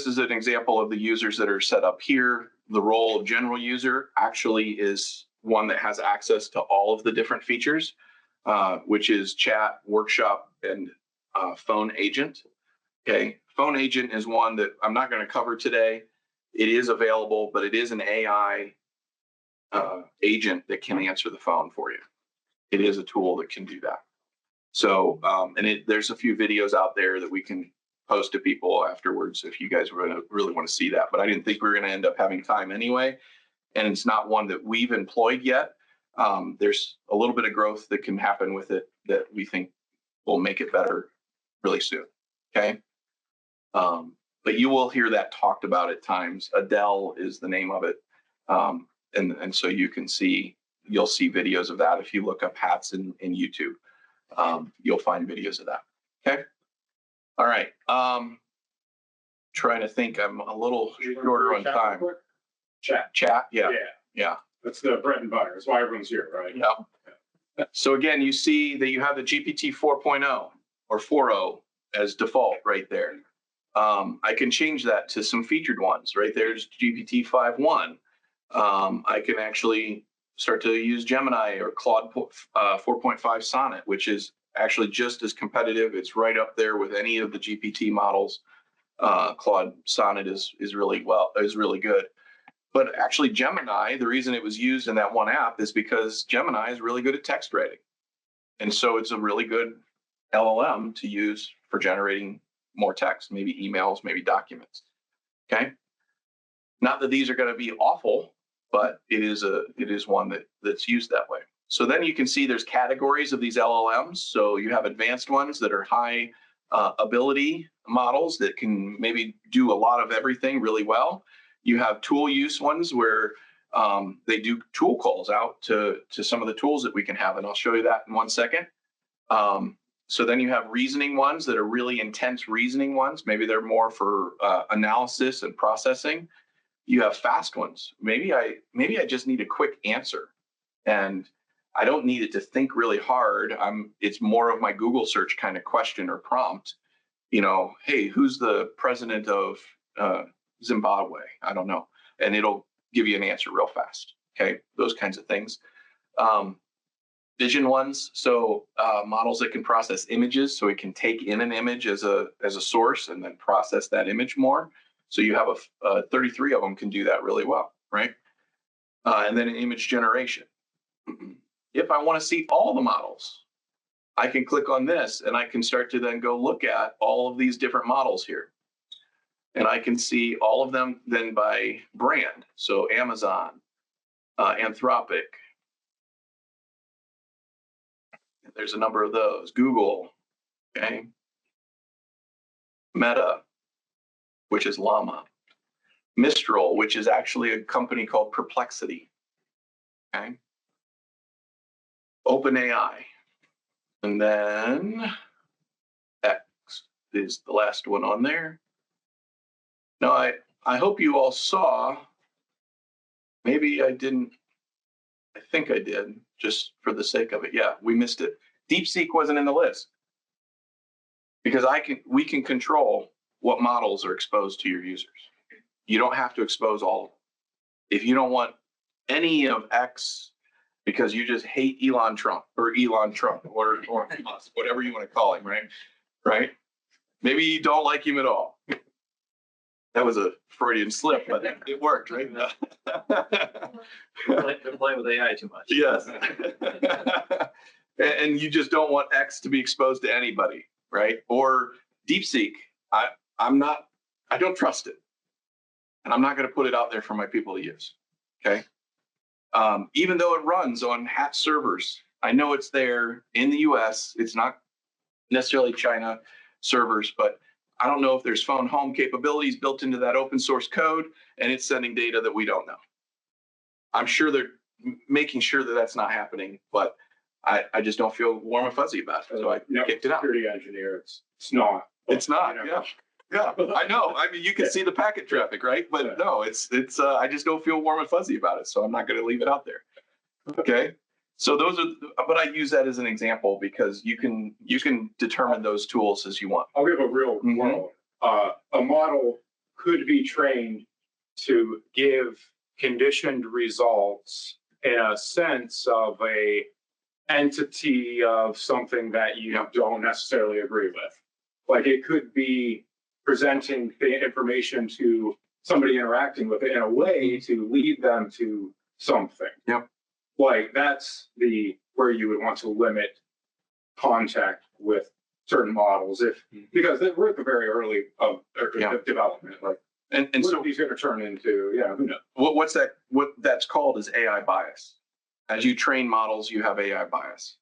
is an example of the users that are set up here. The role of general user actually is one that has access to all of the different features, which is chat, workshop, and phone agent. Okay, phone agent is one that I'm not going to cover today. It is available, but it is an AI agent that can answer the phone for you. It is a tool that can do that. So, there's a few videos out there that we can post to people afterwards if you guys really want to see that. But I didn't think we were going to end up having time anyway. And it's not one that we've employed yet. There's a little bit of growth that can happen with it that we think will make it better really soon. Okay. But you will hear that talked about at times. Adele is the name of it. And so you can see you'll see videos of that. If you look up Hatz in YouTube, you'll find videos of that. Okay. All right. Trying to think. I'm a little shorter on time. Chat. Yeah. Yeah. That's the bread and butter. That's why everyone's here, right? Yeah. So again, you see that you have the GPT 4.0 or 4.0 as default right there. I can change that to some featured ones. Right there's GPT 5.1. I can actually start to use Gemini or Claude 4.5 Sonnet, which is actually just as competitive. It's right up there with any of the GPT models. Claude Sonnet is really good. But actually Gemini, the reason it was used in that one app is because Gemini is really good at text writing. And so it's a really good LLM to use for generating more text, maybe emails, maybe documents. Okay. Not that these are going to be awful, but it is one that's used that way. So then you can see there's categories of these LLMs. So you have advanced ones that are high ability models that can maybe do a lot of everything really well. You have tool use ones where they do tool calls out to some of the tools that we can have. And I'll show you that in 1 second. So then you have reasoning ones that are really intense reasoning ones. Maybe they're more for analysis and processing. You have fast ones. Maybe I just need a quick answer, and I don't need it to think really hard. It's more of my Google search kind of question or prompt. Hey, who's the president of Zimbabwe? I don't know, and it'll give you an answer real fast. Okay, those kinds of things. Vision ones, so models that can process images, so it can take in an image as a source and then process that image more. So you have 33 of them can do that really well, right? And then an image generation. If I want to see all the models, I can click on this and I can start to then go look at all of these different models here. And I can see all of them then by brand. So Amazon, Anthropic. There's a number of those. Google, okay. Meta, which is Llama. Mistral, which is actually a company called Perplexity. Okay. OpenAI. And then X is the last one on there. Now, I hope you all saw, maybe I didn't, I think I did, just for the sake of it. Yeah, we missed it. DeepSeek wasn't in the list because we can control what models are exposed to your users. You don't have to expose all of them. If you don't want any of X because you just hate Elon Trump or Musk, whatever you want to call him, right? Maybe you don't like him at all. That was a Freudian slip, but it worked, right? Been playing with AI too much. Yes. And you just don't want X to be exposed to anybody, right? Or DeepSeek, I don't trust it. And I'm not going to put it out there for my people to use, okay? Even though it runs on Hatz servers, I know it's there in the US. It's not necessarily China servers, but I don't know if there's phone home capabilities built into that open source code, and it's sending data that we don't know. I'm sure they're making sure that that's not happening, but I just don't feel warm and fuzzy about it. So I kicked it out. Security engineer, it's not. It's not. Yeah, I know. I mean, you can see the packet traffic, right? But no, it's. I just don't feel warm and fuzzy about it, so I'm not going to leave it out there. Okay. So those are, but I use that as an example because you can determine those tools as you want. I'll give a real world. A model could be trained to give conditioned results in a sense of a entity of something that you don't necessarily agree with. Like it could be presenting the information to somebody interacting with it in a way to lead them to something. Yep. Like that's where you would want to limit contact with certain models because we're at the very early of development. Like and so he's going to turn into who knows? What that's called is AI bias. As you train models, you have AI bias.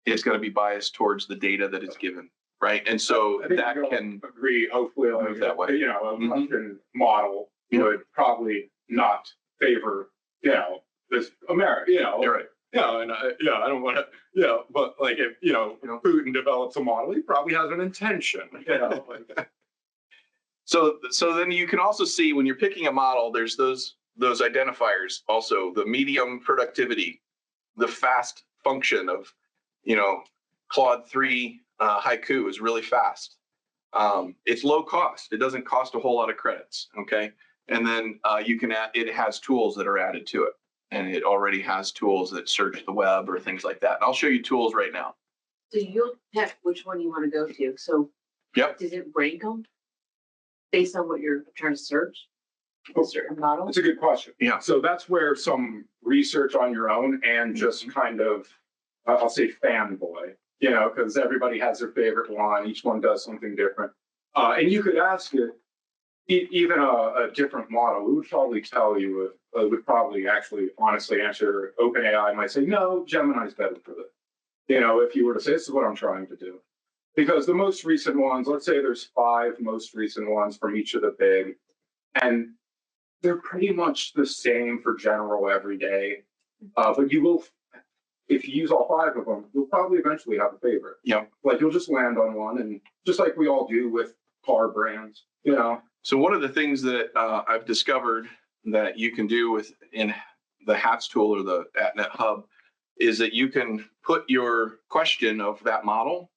It's going to be biased towards the data that is given, right? And so that can agree. Hopefully, move that way. A Russian model would probably not favor this America. You're right. And I don't want to, but like if, Putin develops a model, he probably has an intention, like, So then you can also see when you're picking a model, there's those identifiers also, the medium productivity, the fast function of, Claude 3 Haiku is really fast. It's low cost. It doesn't cost a whole lot of credits. Okay. And then you can add, it has tools that are added to it. And it already has tools that search the web or things like that. And I'll show you tools right now. So you'll pick which one you want to go to. So Yep. does it rank them based on what you're trying to search? A certain model? That's a good question. Yeah. So that's where some research on your own and just kind of, I'll say fanboy, because everybody has their favorite one. Each one does something different. And you could ask it, even a different model, it would probably tell you, it would probably actually honestly answer. OpenAI might say, no, Gemini's better for this. If you were to say, this is what I'm trying to do. Because the most recent ones, let's say there's 5 most recent ones from each of the big, and they're pretty much the same for general every day. But you will, if you use all 5 of them, you'll probably eventually have a favorite. Yeah. Like you'll just land on one, and just like we all do with car brands, So one of the things that I've discovered that you can do in the Hatz tool or the AtNetHub is that you can put your question of that model.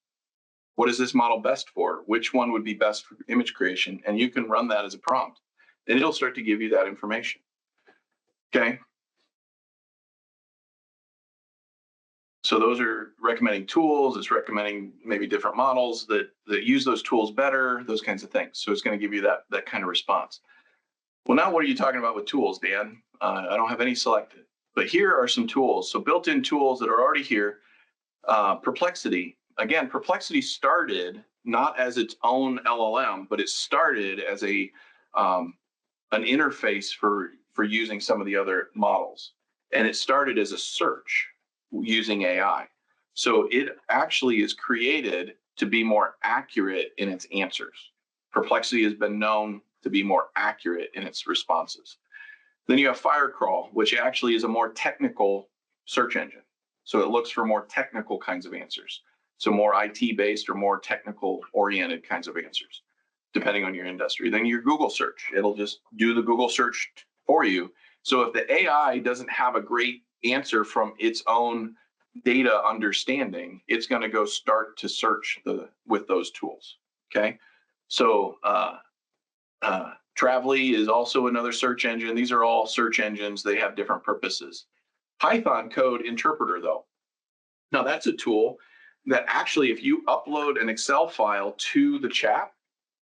What is this model best for? Which one would be best for image creation? And you can run that as a prompt, and it'll start to give you that information. Okay. So those are recommending tools. It's recommending maybe different models that use those tools better, those kinds of things. So it's going to give you that kind of response. Well, now what are you talking about with tools, Dan? I don't have any selected, but here are some tools. So built-in tools that are already here. Perplexity. Again, Perplexity started not as its own LLM, but it started as an interface for using some of the other models. And it started as a search using AI. So it actually is created to be more accurate in its answers. Perplexity has been known to be more accurate in its responses. Then you have Firecrawl, which actually is a more technical search engine. So it looks for more technical kinds of answers. So more IT-based or more technical-oriented kinds of answers, depending on your industry. Then your Google search, it'll just do the Google search for you. So if the AI doesn't have a great answer from its own data understanding, it's going to go start to search with those tools. Okay. So Travely is also another search engine. These are all search engines. They have different purposes. Python code interpreter, though. Now that's a tool that actually, if you upload an Excel file to the chat,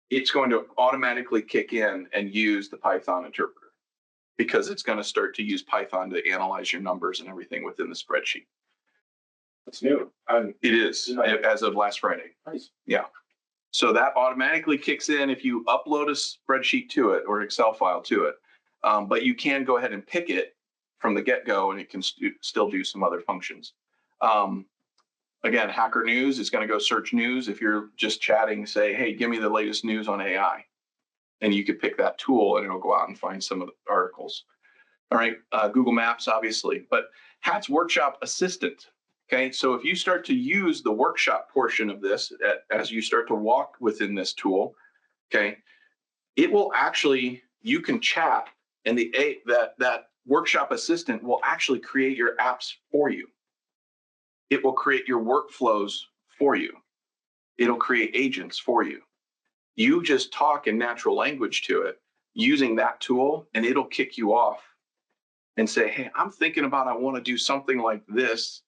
it's going to automatically kick in and use the Python interpreter, because it's going to start to use Python to analyze your numbers and everything within the spreadsheet. It's new. It is, as of last Friday. Nice. Yeah. So that automatically kicks in if you upload a spreadsheet to it or an Excel file to it. But you can go ahead and pick it from the get-go, and it can still do some other functions. Again, Hacker News is going to go search news. If you're just chatting, say, hey, give me the latest news on AI. And you could pick that tool and it'll go out and find some of the articles. All right, Google Maps, obviously, but Hatz Workshop Assistant. Okay, so if you start to use the workshop portion of this, as you start to walk within this tool, okay, it will actually, you can chat, and that workshop assistant will actually create your apps for you. It will create your workflows for you. It'll create agents for you. You just talk in natural language to it using that tool, and it'll kick you off and say, hey, I'm thinking about, I want to do something like this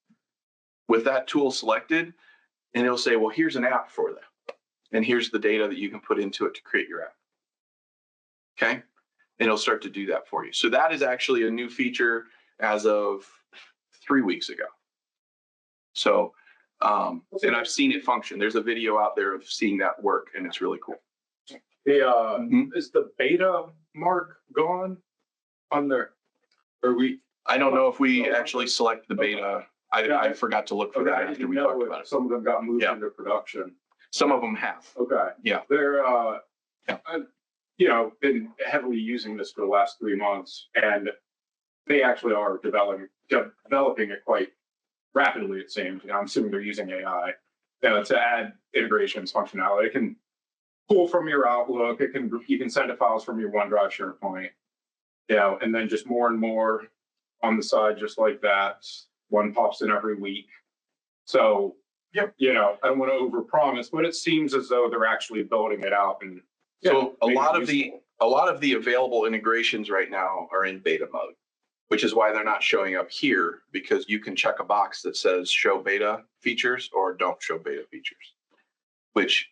with that tool selected. And it'll say, well, here's an app for that. And here's the data that you can put into it to create your app. Okay. And it'll start to do that for you. So that is actually a new feature as of 3 weeks ago. So, and I've seen it function. There's a video out there of seeing that work, and it's really cool. Is the beta mark gone on there? I don't know if we actually select the beta. I forgot to look for that after we talked about it. Some of them got moved into production. Some of them have. Okay. Yeah. They're, been heavily using this for the last 3 months, and they actually are developing it quite rapidly, it seems. I'm assuming they're using AI to add integrations functionality. It can pull from your Outlook. You can send files from your OneDrive SharePoint, and then just more and more on the side, just like that. One pops in every week. So, I don't want to overpromise, but it seems as though they're actually building it out. And so a lot of the available integrations right now are in beta mode, which is why they're not showing up here, because you can check a box that says show beta features or don't show beta features, which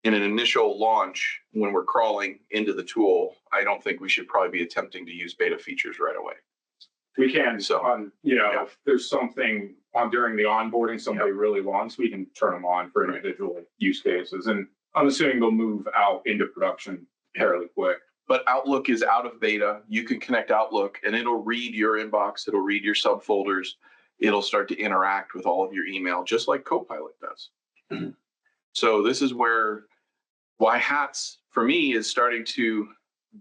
in an initial launch, when we're crawling into the tool, I don't think we should probably be attempting to use beta features right away. We can, So, if there's something on during the onboarding somebody really wants, we can turn them on for individual use cases. And I'm assuming they'll move out into production fairly quick. But Outlook is out of beta. You can connect Outlook and it'll read your inbox. It'll read your subfolders. It'll start to interact with all of your email, just like Copilot does. So this is why Hatz, for me, is starting to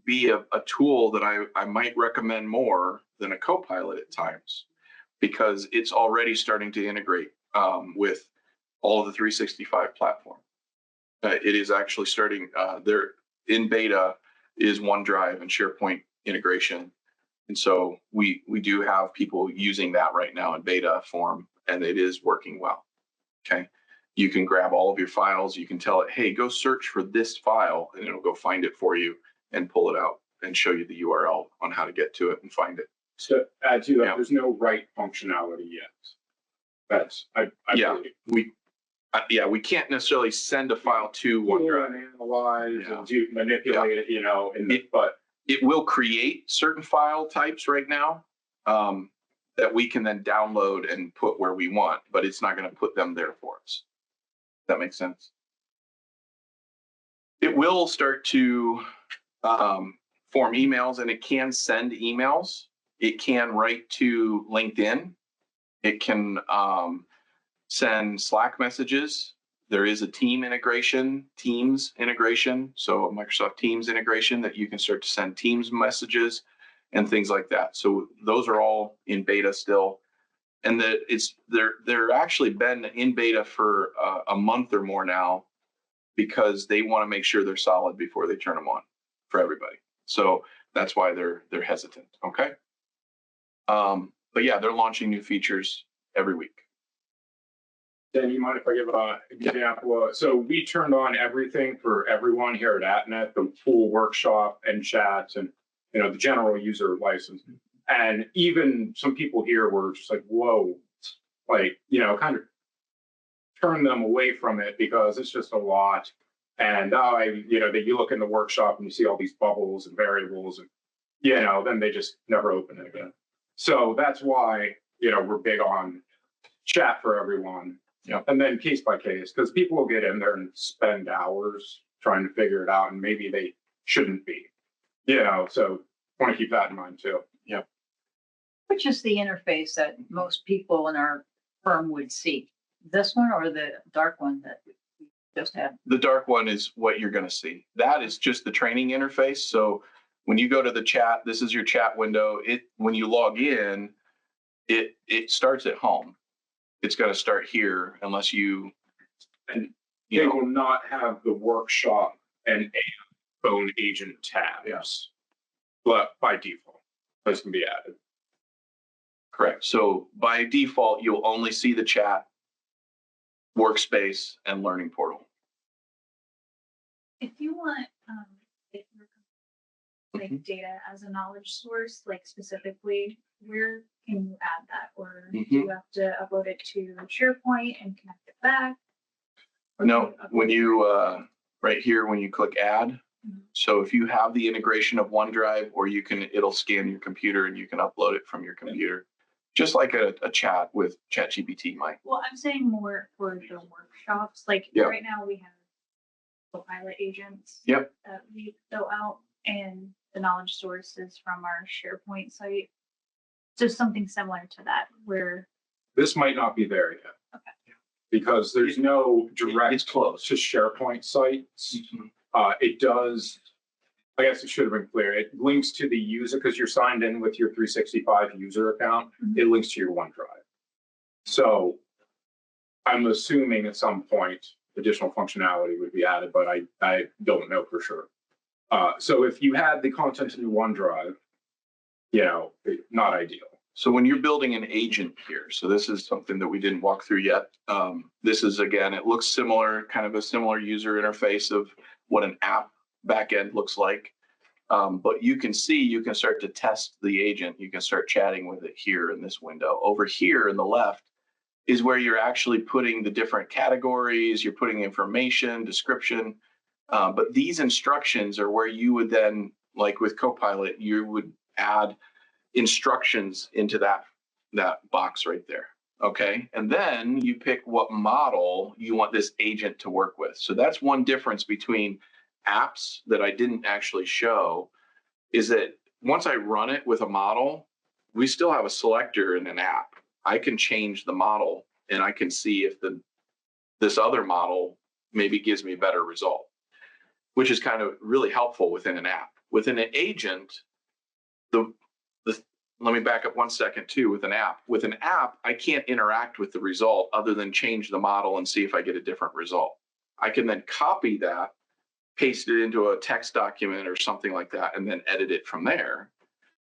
be a tool that I might recommend more than a Copilot at times, because it's already starting to integrate with all of the 365 platform. It is actually starting, they're in beta is OneDrive and SharePoint integration. And so we do have people using that right now in beta form, and it is working well. Okay. You can grab all of your files. You can tell it, hey, go search for this file, and it'll go find it for you and pull it out and show you the URL on how to get to it and find it. So add to that, there's no write functionality yet. That's, I believe. We can't necessarily send a file to OneDrive and analyze and do manipulate it, but it will create certain file types right now that we can then download and put where we want, but it's not going to put them there for us. That makes sense. It will start to form emails, and it can send emails. It can write to LinkedIn. It can send Slack messages. There is a Teams integration, so Microsoft Teams integration that you can start to send Teams messages and things like that. So those are all in beta still. And they're actually been in beta for a month or more now, because they want to make sure they're solid before they turn them on for everybody. So that's why they're hesitant. Okay. But yeah, they're launching new features every week. Dan, you mind if I give an example? So we turned on everything for everyone here at AtNet, the full workshop and chats and the general user license. And even some people here were just like, whoa, like, kind of turn them away from it because it's just a lot. And you look in the workshop and you see all these bubbles and variables, and then they just never open it again. So that's why we're big on chat for everyone. Yeah. And then case by case, because people will get in there and spend hours trying to figure it out, and maybe they shouldn't be. So want to keep that in mind too. Yeah. Which is the interface that most people in our firm would see? This one or the dark one that we just had? The dark one is what you're going to see. That is just the training interface. So when you go to the chat, this is your chat window. When you log in, it starts at home. It's going to start here unless you. And they will not have the workshop and a phone agent tabs. Yes. But by default, those can be added. Correct. So by default, you'll only see the chat, workspace, and learning portal. If you want data as a knowledge source, like specifically, where can you add that? Or do you have to upload it to SharePoint and connect it back? No, when you right here, when you click add. So if you have the integration of OneDrive, or it'll scan your computer and you can upload it from your computer, just like a chat with ChatGPT might. Well, I'm saying more for the workshops. Like right now we have Copilot agents that we fill out, and the knowledge source is from our SharePoint site. So something similar to that, where this might not be there yet. Okay. Because there's no direct it's close to SharePoint sites. It does I guess it should have been clear. It links to the user because you're signed in with your 365 user account. It links to your OneDrive. So I'm assuming at some point additional functionality would be added, but I don't know for sure. So if you had the content in your OneDrive, not ideal. So when you're building an agent here, so this is something that we didn't walk through yet. This is, again, it looks similar, kind of a similar user interface of what an app backend looks like. But you can see, you can start to test the agent. You can start chatting with it here in this window. Over here in the left is where you're actually putting the different categories, you're putting information, description. But these instructions are where you would then, like with Copilot, you would add instructions into that box right there. Okay. And then you pick what model you want this agent to work with. So that's one difference between apps that I didn't actually show, is that once I run it with a model, we still have a selector in an app. I can change the model and I can see if this other model maybe gives me a better result, which is kind of really helpful within an app. Within an agent, let me back up one second too. With an app, I can't interact with the result other than change the model and see if I get a different result. I can then copy that, paste it into a text document or something like that, and then edit it from there.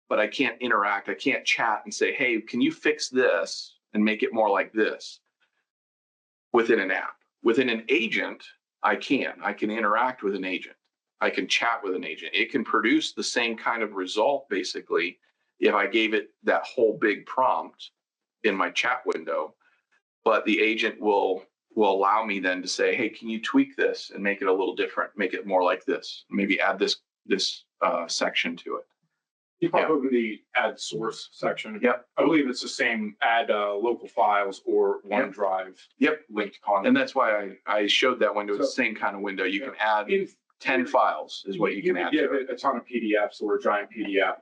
But I can't interact. I can't chat and say, hey, can you fix this and make it more like this within an app? Within an agent, I can interact with an agent. I can chat with an agent. It can produce the same kind of result, basically, if I gave it that whole big prompt in my chat window. But the agent will allow me then to say, hey, can you tweak this and make it a little different, make it more like this, maybe add this section to it. You probably add source section. Yep. I believe it's the same, add local files or OneDrive. Yep. Linked content. And that's why I showed that window. It's the same kind of window. You can add 10 files is what you can add. You can give it a ton of PDFs or a giant PDF,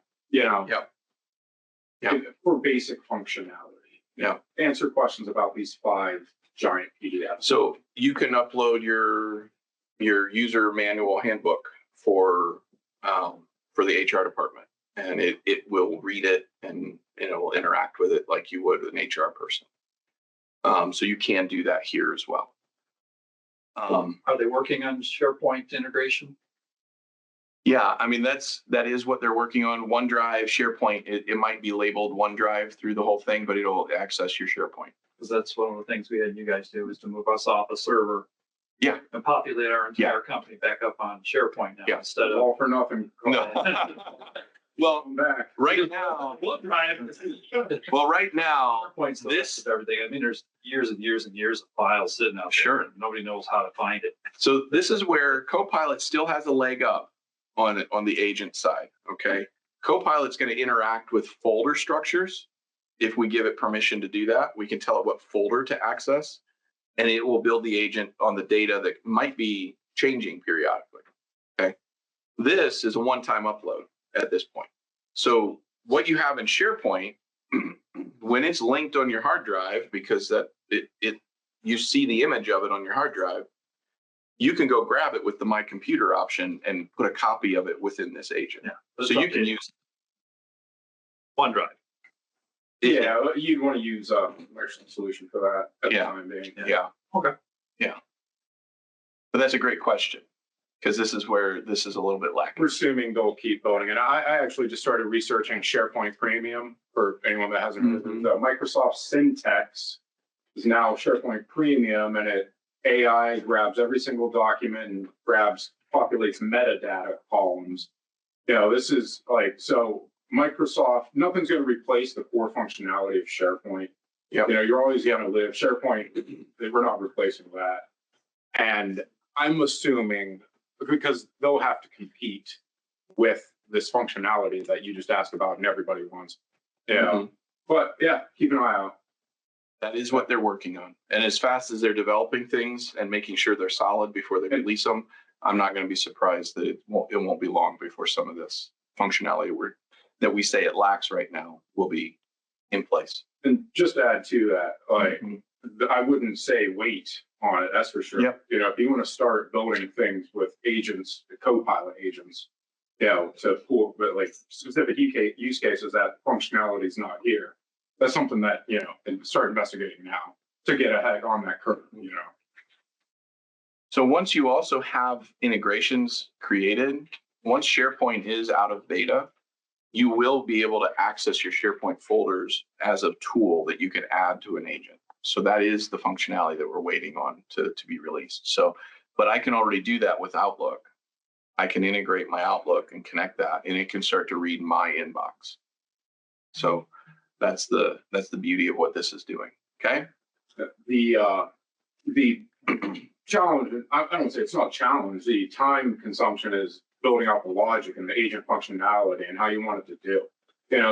Yep. for basic functionality. Yeah. Answer questions about these 5 giant PDFs. So you can upload your user manual handbook for the HR department, and it will read it and it will interact with it like you would an HR person. So you can do that here as well. Are they working on SharePoint integration? Yeah, I mean, that is what they're working on. OneDrive, SharePoint, it might be labeled OneDrive through the whole thing, but it'll access your SharePoint. Because that's one of the things we had you guys do, is to move us off a server. Yeah. And populate our entire company back up on SharePoint now instead of all for nothing. No. Well, back. right now, PowerPoint's the list of everything. I mean, there's years and years and years of files sitting out there. Sure. Nobody knows how to find it. So this is where Copilot still has a leg up on the agent side. Okay. Copilot's going to interact with folder structures. If we give it permission to do that, we can tell it what folder to access, and it will build the agent on the data that might be changing periodically. Okay. This is a one-time upload at this point. So what you have in SharePoint, when it's linked on your hard drive, because you see the image of it on your hard drive, you can go grab it with the My Computer option and put a copy of it within this agent. Yeah. So you can use OneDrive. Yeah, you'd want to use a Microsoft solution for that at the time being. Yeah. Okay. Yeah. But that's a great question, because this is where this is a little bit lacking. We're assuming they'll keep building. And I actually just started researching SharePoint Premium for anyone that hasn't heard of it. The Microsoft Syntex is now SharePoint Premium, and AI grabs every single document and populates metadata columns. This is so Microsoft, nothing's going to replace the core functionality of SharePoint. Yep. You're always going to live SharePoint. We're not replacing that. And I'm assuming, because they'll have to compete with this functionality that you just asked about and everybody wants. But keep an eye out. That is what they're working on. And as fast as they're developing things and making sure they're solid before they release them, I'm not going to be surprised that it won't be long before some of this functionality that we say it lacks right now will be in place. And just to add to that, I wouldn't say wait on it, that's for sure. Yep. If you want to start building things with agents, the Copilot agents, to pull, but like specific use cases that functionality is not here. That's something that, and start investigating now to get ahead on that curve, So once you also have integrations created, once SharePoint is out of beta, you will be able to access your SharePoint folders as a tool that you can add to an agent. So that is the functionality that we're waiting on to be released. So, but I can already do that with Outlook. I can integrate my Outlook and connect that, and it can start to read my inbox. So that's the beauty of what this is doing. Okay. The challenge, I don't say it's not a challenge. The time consumption is building out the logic and the agent functionality and how you want it to do.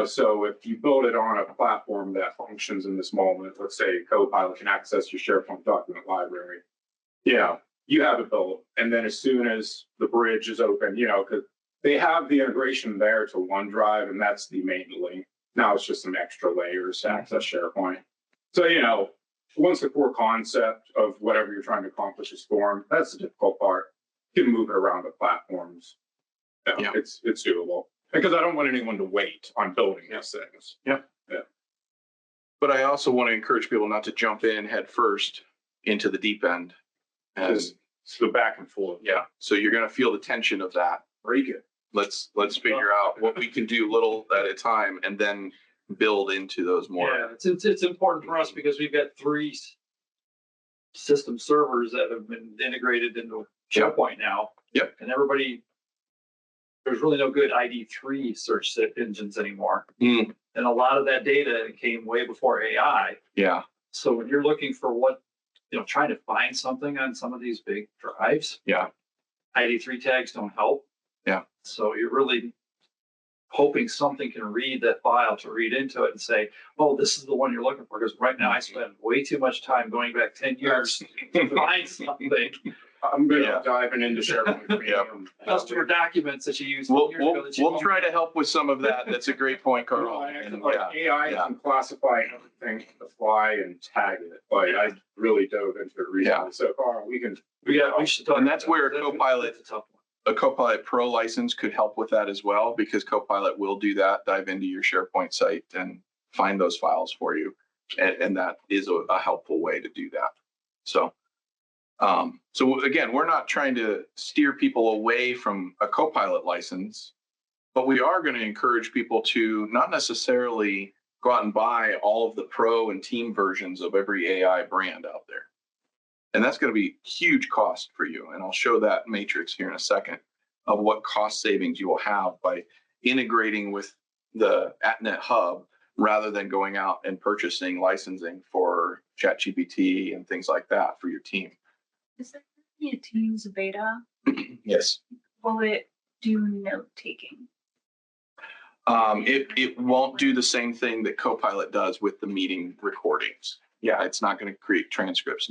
So if you build it on a platform that functions in this moment, let's say Copilot can access your SharePoint document library, you have it built. And then as soon as the bridge is open, because they have the integration there to OneDrive, and that's the main link. Now it's just some extra layers to access SharePoint. So, once the core concept of whatever you're trying to accomplish is formed, that's the difficult part. You can move it around the platforms. It's doable. Because I don't want anyone to wait on building these things. Yeah. But I also want to encourage people not to jump in head first into the deep end. It's the back and forth. Yeah. So you're going to feel the tension of that. Break it. Let's figure out what we can do little at a time, and then build into those more. Yeah, it's important for us because we've got 3 system servers that have been integrated into SharePoint now. Yep. And there's really no good ID3 search engines anymore. Mm. And a lot of that data came way before AI. Yeah. So when you're looking for trying to find something on some of these big drives, ID3 tags don't help. Yeah. So you're really hoping something can read that file to read into it and say, oh, this is the one you're looking for. Because right now I spend way too much time going back 10 years to find something. I'm going to diving into SharePoint. Customer documents that you use. We'll try to help with some of that. That's a great point, Carl. AI can classify everything on the fly and tag it. I really dove into it recently. So far, we should talk. And that's where a Copilot Pro license could help with that as well, because Copilot will do that, dive into your SharePoint site and find those files for you. And that is a helpful way to do that. So again, we're not trying to steer people away from a Copilot license, but we are going to encourage people to not necessarily go out and buy all of the Pro and Team versions of every AI brand out there. And that's going to be huge cost for you. And I'll show that matrix here in a second of what cost savings you will have by integrating with the AtNet Hub rather than going out and purchasing licensing for ChatGPT and things like that for your team. Is there a Teams beta? Yes. Will it do note taking? It won't do the same thing that Copilot does with the meeting recordings. Yeah, it's not going to create transcripts.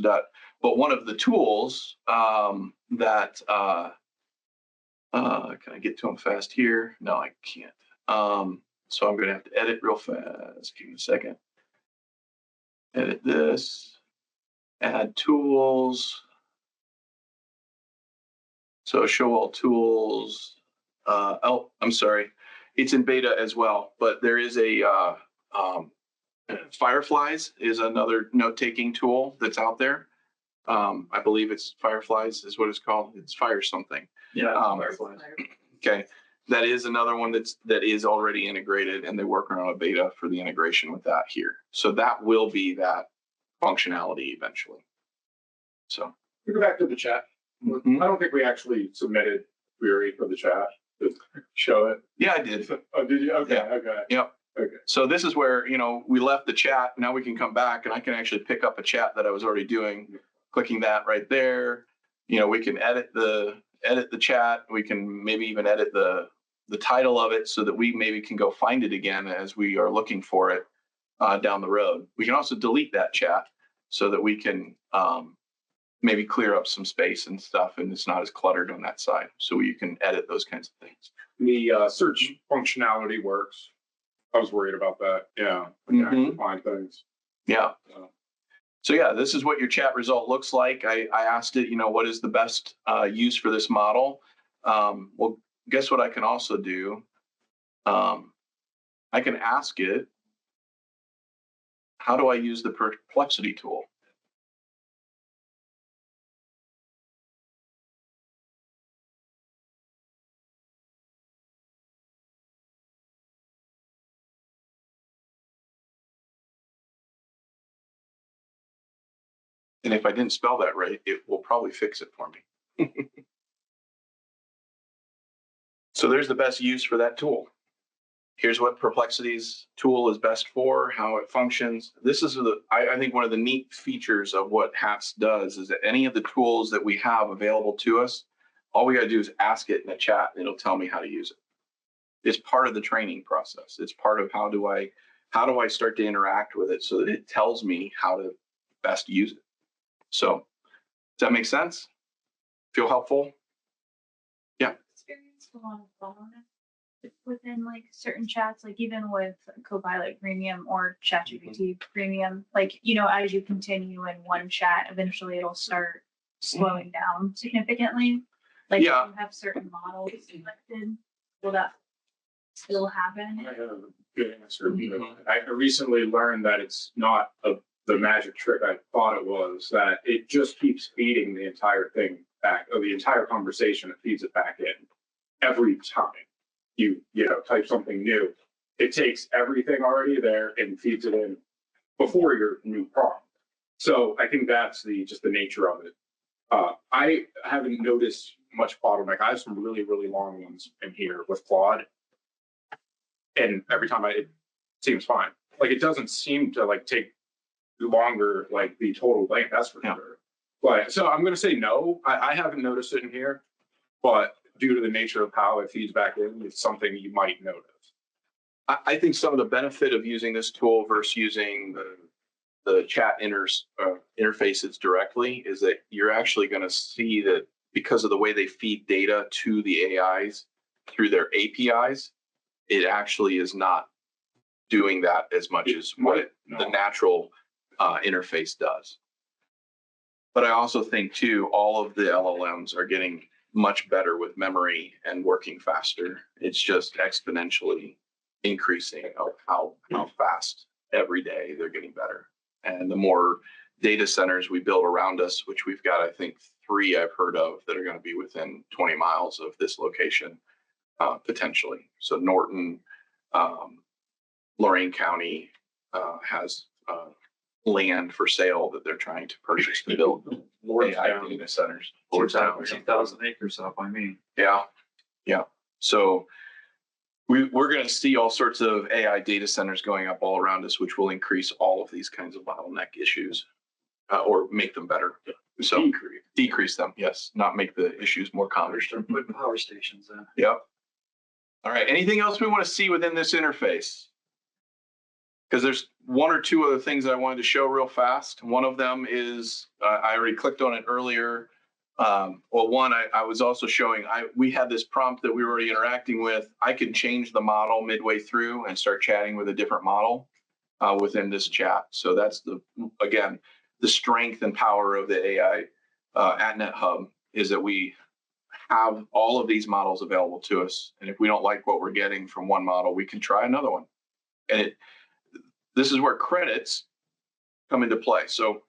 But one of the tools that can I get to them fast here? No, I can't. So I'm going to have to edit real fast. Give me a second. Edit this. Add tools. So show all tools. I'm sorry. It's in beta as well, but there is a Fireflies is another note-taking tool that's out there. I believe it's Fireflies is what it's called. It's Fire something. Yeah, Fireflies. Okay, that is another one that is already integrated, and they're working on a beta for the integration with that here. So that will be that functionality eventually. So we go back to the chat. I don't think we actually submitted query for the chat to show it. Yeah, I did. Oh, did you? Okay. Yeah. Okay. Yep. Okay. So this is where, we left the chat. Now we can come back and I can actually pick up a chat that I was already doing, clicking that right there. We can edit the chat. We can maybe even edit the title of it so that we maybe can go find it again as we are looking for it down the road. We can also delete that chat so that we can maybe clear up some space and stuff, and it's not as cluttered on that side. So you can edit those kinds of things. The search functionality works. I was worried about that. Yeah. Find things. Yeah. So yeah, this is what your chat result looks like. I asked it, what is the best use for this model? Well, guess what I can also do? I can ask it, how do I use the perplexity tool? And if I didn't spell that right, it will probably fix it for me. So there's the best use for that tool. Here's what Perplexity's tool is best for, how it functions. This is I think one of the neat features of what Hatz does is that any of the tools that we have available to us, all we got to do is ask it in a chat and it'll tell me how to use it. It's part of the training process. It's part of how do I start to interact with it so that it tells me how to best use it. So does that make sense? Feel helpful? Yeah. Experience a lot of phone within like certain chats, like even with Copilot Premium or ChatGPT Premium, like, you know, as you continue in one chat, eventually it'll start slowing down significantly. Like if you have certain models selected, will that still happen? I have a good answer. I recently learned that it's not the magic trick I thought it was, that it just keeps feeding the entire thing back, or the entire conversation, it feeds it back in every time you type something new. It takes everything already there and feeds it in before your new prompt. So I think that's just the nature of it. I haven't noticed much bottleneck. I have some really, really long ones in here with Claude. And every time it seems fine. Like it doesn't seem to like take longer, like the total length, that's for sure. But so I'm going to say no. I haven't noticed it in here, but due to the nature of how it feeds back in, it's something you might notice. I think some of the benefit of using this tool versus using the chat interfaces directly is that you're actually going to see that because of the way they feed data to the AIs through their APIs, it actually is not doing that as much as what the natural interface does. But I also think too, all of the LLMs are getting much better with memory and working faster. It's just exponentially increasing of how fast every day they're getting better. And the more data centers we build around us, which we've got, I think 3 I've heard of that are going to be within 20 miles of this location, potentially. So Norton, Lorain County has land for sale that they're trying to purchase to build AI data centers. 2,000 acres up, I mean. Yeah. So we're going to see all sorts of AI data centers going up all around us, which will increase all of these kinds of bottleneck issues or make them better. So decrease them, yes, not make the issues more common. Put power stations in. Yep. All right. Anything else we want to see within this interface? Because there's 1 or 2 other things that I wanted to show real fast. One of them is, I already clicked on it earlier. One, I was also showing, we had this prompt that we were already interacting with. I could change the model midway through and start chatting with a different model within this chat. So that's again, the strength and power of the AI AtNetHub is that we have all of these models available to us. And if we don't like what we're getting from one model, we can try another one. And this is where credits come into play. So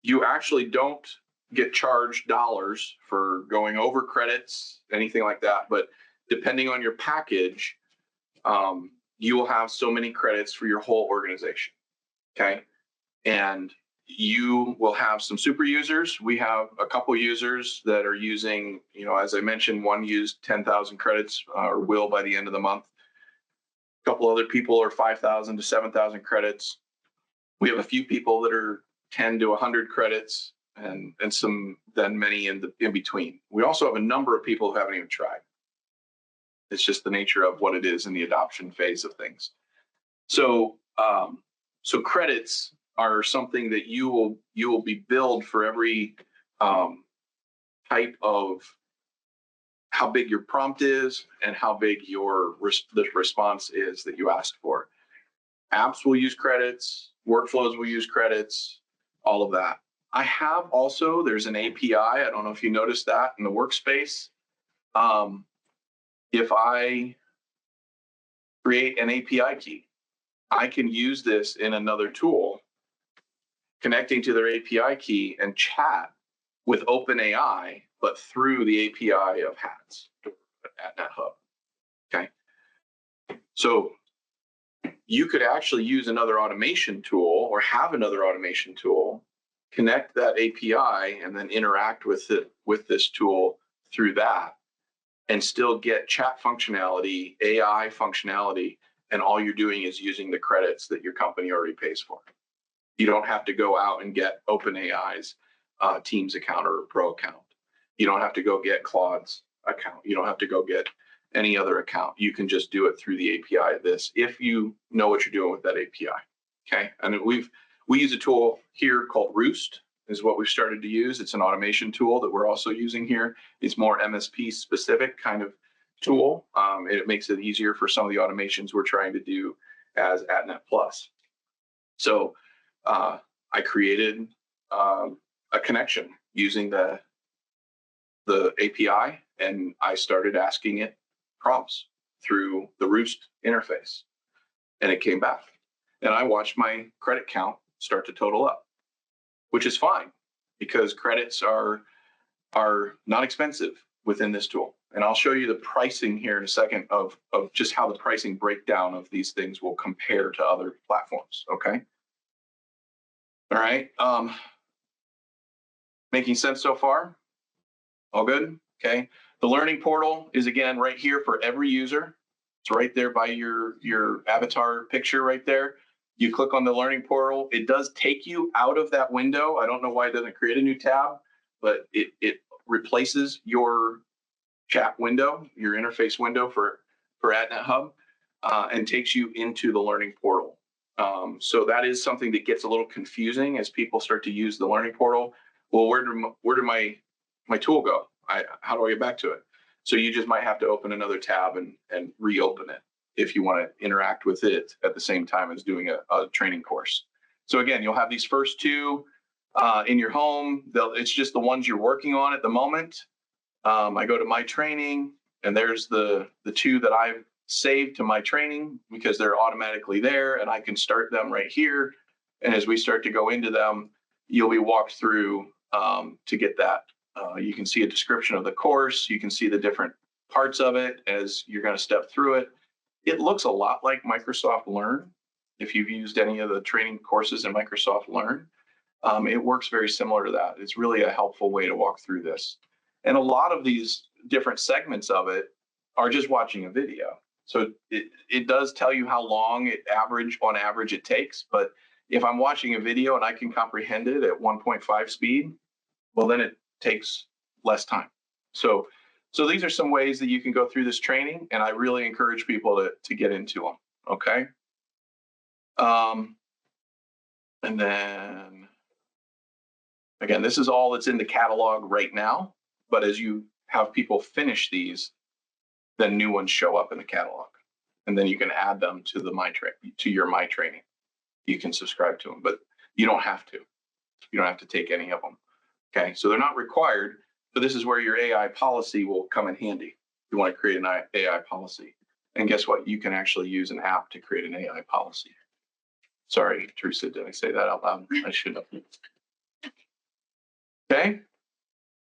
you actually don't get charged dollars for going over credits, anything like that. But depending on your package, you will have so many credits for your whole organization. Okay. And you will have some super users. We have a couple users that are using, as I mentioned, one used 10,000 credits or will by the end of the month. A couple other people are 5,000 to 7,000 credits. We have a few people that are 10 to 100 credits and many in between. We also have a number of people who haven't even tried. It's just the nature of what it is in the adoption phase of things. So credits are something that you will be billed for every type of how big your prompt is and how big the response is that you asked for. Apps will use credits, workflows will use credits, all of that. I have also, there's an API, I don't know if you noticed that in the workspace. if I create an API key, I can use this in another tool, connecting to their API key and chat with OpenAI, but through the API of Hatz at NetHub. Okay. So you could actually use another automation tool or have another automation tool, connect that API, and then interact with it with this tool through that, and still get chat functionality, AI functionality, and all you're doing is using the credits that your company already pays for. You don't have to go out and get OpenAI's Teams account or Pro account. You don't have to go get Claude's account. You don't have to go get any other account. You can just do it through the API of this if you know what you're doing with that API. Okay, and we use a tool here called Roost, is what we've started to use. It's an automation tool that we're also using here. It's more MSP specific kind of tool. It makes it easier for some of the automations we're trying to do as AtNetPlus. So I created a connection using the API, and I started asking it prompts through the Roost interface, and it came back. And I watched my credit count start to total up, which is fine because credits are not expensive within this tool. And I'll show you the pricing here in a second of just how the pricing breakdown of these things will compare to other platforms. Okay. All right. Making sense so far? All good? Okay. The learning portal is again right here for every user. It's right there by your avatar picture right there. You click on the learning portal. It does take you out of that window. I don't know why it doesn't create a new tab, but it replaces your chat window, your interface window for AtNetHub, and takes you into the learning portal. So that is something that gets a little confusing as people start to use the learning portal. Well, where did my tool go? How do I get back to it? So you just might have to open another tab and reopen it if you want to interact with it at the same time as doing a training course. So again, you'll have these first two in your home. It's just the ones you're working on at the moment. I go to my training, and there's the two that I've saved to my training because they're automatically there, and I can start them right here. And as we start to go into them, you'll be walked through to get that. You can see a description of the course. You can see the different parts of it as you're going to step through it. It looks a lot like Microsoft Learn. If you've used any of the training courses in Microsoft Learn, it works very similar to that. It's really a helpful way to walk through this. And a lot of these different segments of it are just watching a video. So it does tell you how long on average it takes. But if I'm watching a video and I can comprehend it at 1.5 speed, well, then it takes less time. So these are some ways that you can go through this training, and I really encourage people to get into them. Okay. And then again, this is all that's in the catalog right now. But as you have people finish these, then new ones show up in the catalog, and then you can add them to your My Training. You can subscribe to them, but you don't have to. You don't have to take any of them. Okay, so they're not required, but this is where your AI policy will come in handy. You want to create an AI policy. And guess what? You can actually use an app to create an AI policy. Sorry, Teresa, did I say that out loud? I should have. Okay.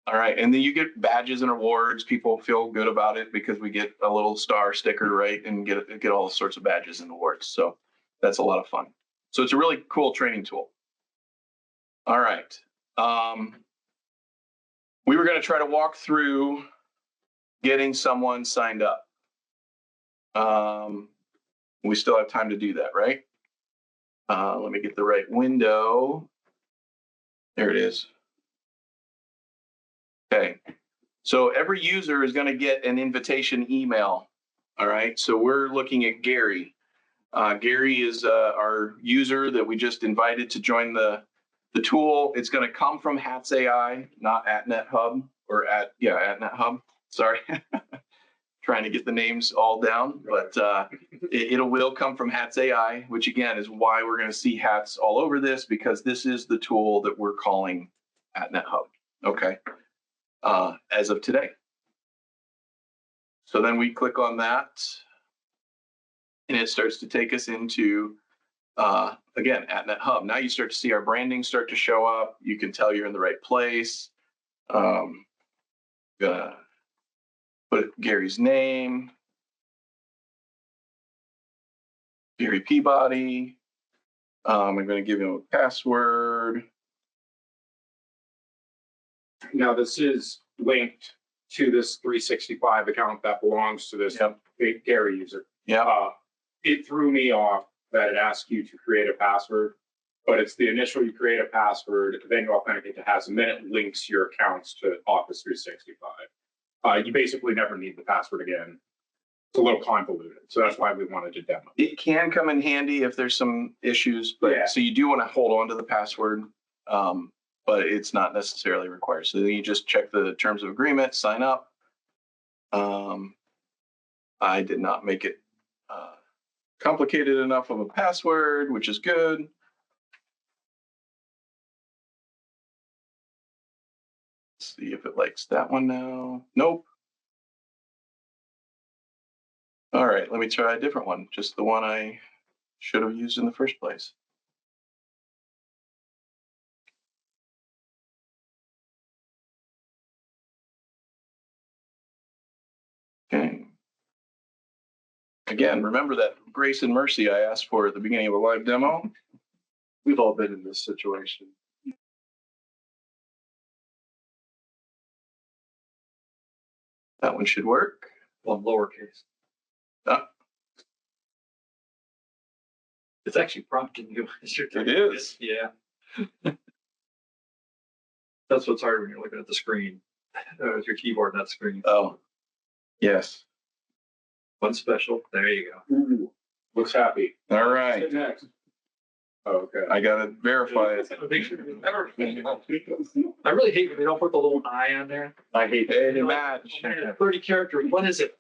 All right, and then you get badges and awards. People feel good about it because we get a little star sticker, right? And get all sorts of badges and awards. So that's a lot of fun. So it's a really cool training tool. All right. We were going to try to walk through getting someone signed up. We still have time to do that, right? Let me get the right window. There it is. Okay. So every user is going to get an invitation email. All right. So we're looking at Gary. Gary is our user that we just invited to join the tool. It's going to come from Hatz.ai, not AtNetHub or AtNetHub. Sorry. Trying to get the names all down, but it will come from Hatz.ai, which again is why we're going to see Hatz all over this, because this is the tool that we're calling AtNetHub. Okay. As of today. So then we click on that and it starts to take us into, again, AtNetHub. Now you start to see our branding start to show up. You can tell you're in the right place. Gonna put Gary's name, Gary Peabody. I'm going to give him a password. Now this is linked to this 365 account that belongs to this Gary user. Yeah. It threw me off that it asks you to create a password, but it's the initial you create a password, then you authenticate to Hatz, and then it links your accounts to Office 365. You basically never need the password again. It's a little convoluted, so that's why we wanted to demo. It can come in handy if there's some issues, but so you do want to hold on to the password, but it's not necessarily required. So then you just check the terms of agreement, sign up. I did not make it complicated enough of a password, which is good. Let's see if it likes that one now. Nope. All right, let me try a different one, just the one I should have used in the first place. Okay. Again, remember that grace and mercy I asked for at the beginning of a live demo? We've all been in this situation. That one should work. Well, lowercase. It's actually prompting you as you're It is. Yeah. That's what's hard when you're looking at the screen. With your keyboard, not screen. Oh, yes. One special. There you go. Ooh, looks happy. All right. Sit next. Oh, okay. I got to verify it. I really hate when they don't put the little eye on there. I hate Hey, that. match. 30 characters. What is it?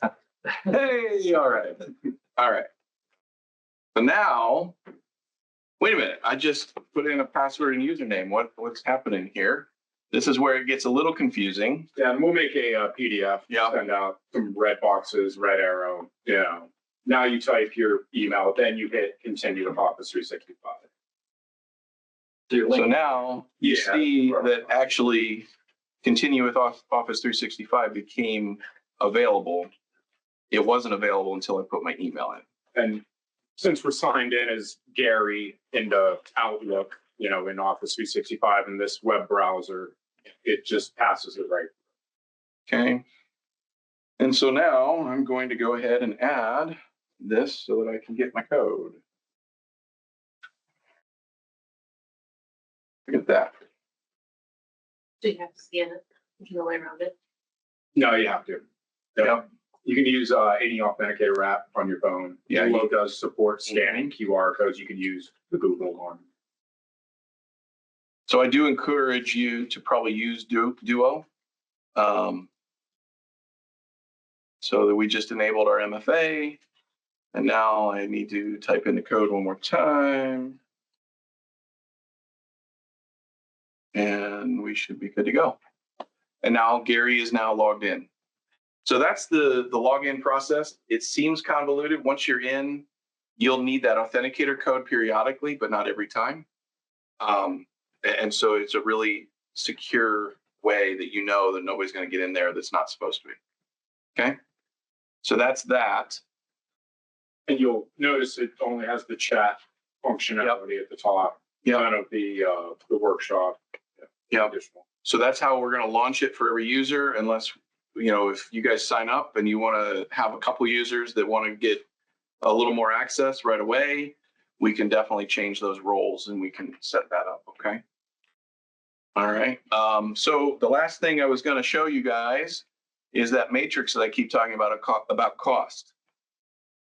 Hey, all right. All right. So now, wait a minute. I just put in a password and username. What's happening here? This is where it gets a little confusing. Yeah, and we'll make a PDF. Yeah. Send out some red boxes, red arrow. You know. Now you type your email, then you hit continue with Office 365. So now you see that actually continue with Office 365 became available. It wasn't available until I put my email in. And since we're signed in as Gary into Outlook, you know, in Office 365 and this web browser, it just passes it right. Okay. And so now I'm going to go ahead and add this so that I can get my code. Look at that. Do you have to scan it? There's no way around it. No, you have to. Yep. You can use any authenticator app on your phone. Yeah, Duo does support scanning QR codes. You can use the Google one. So I do encourage you to probably use Duo. So that we just enabled our MFA. And now I need to type in the code one more time. And we should be good to go. And now Gary is now logged in. So that's the login process. It seems convoluted. Once you're in, you'll need that authenticator code periodically, but not every time. And so it's a really secure way that you know that nobody's going to get in there that's not supposed to be. Okay. So that's that. And you'll notice it only has the chat functionality at the top. None of the workshop. Yeah. So that's how we're going to launch it for every user, unless, you know, if you guys sign up and you want to have a couple users that want to get a little more access right away, we can definitely change those roles and we can set that up. Okay. All right. So the last thing I was going to show you guys is that matrix that I keep talking about cost.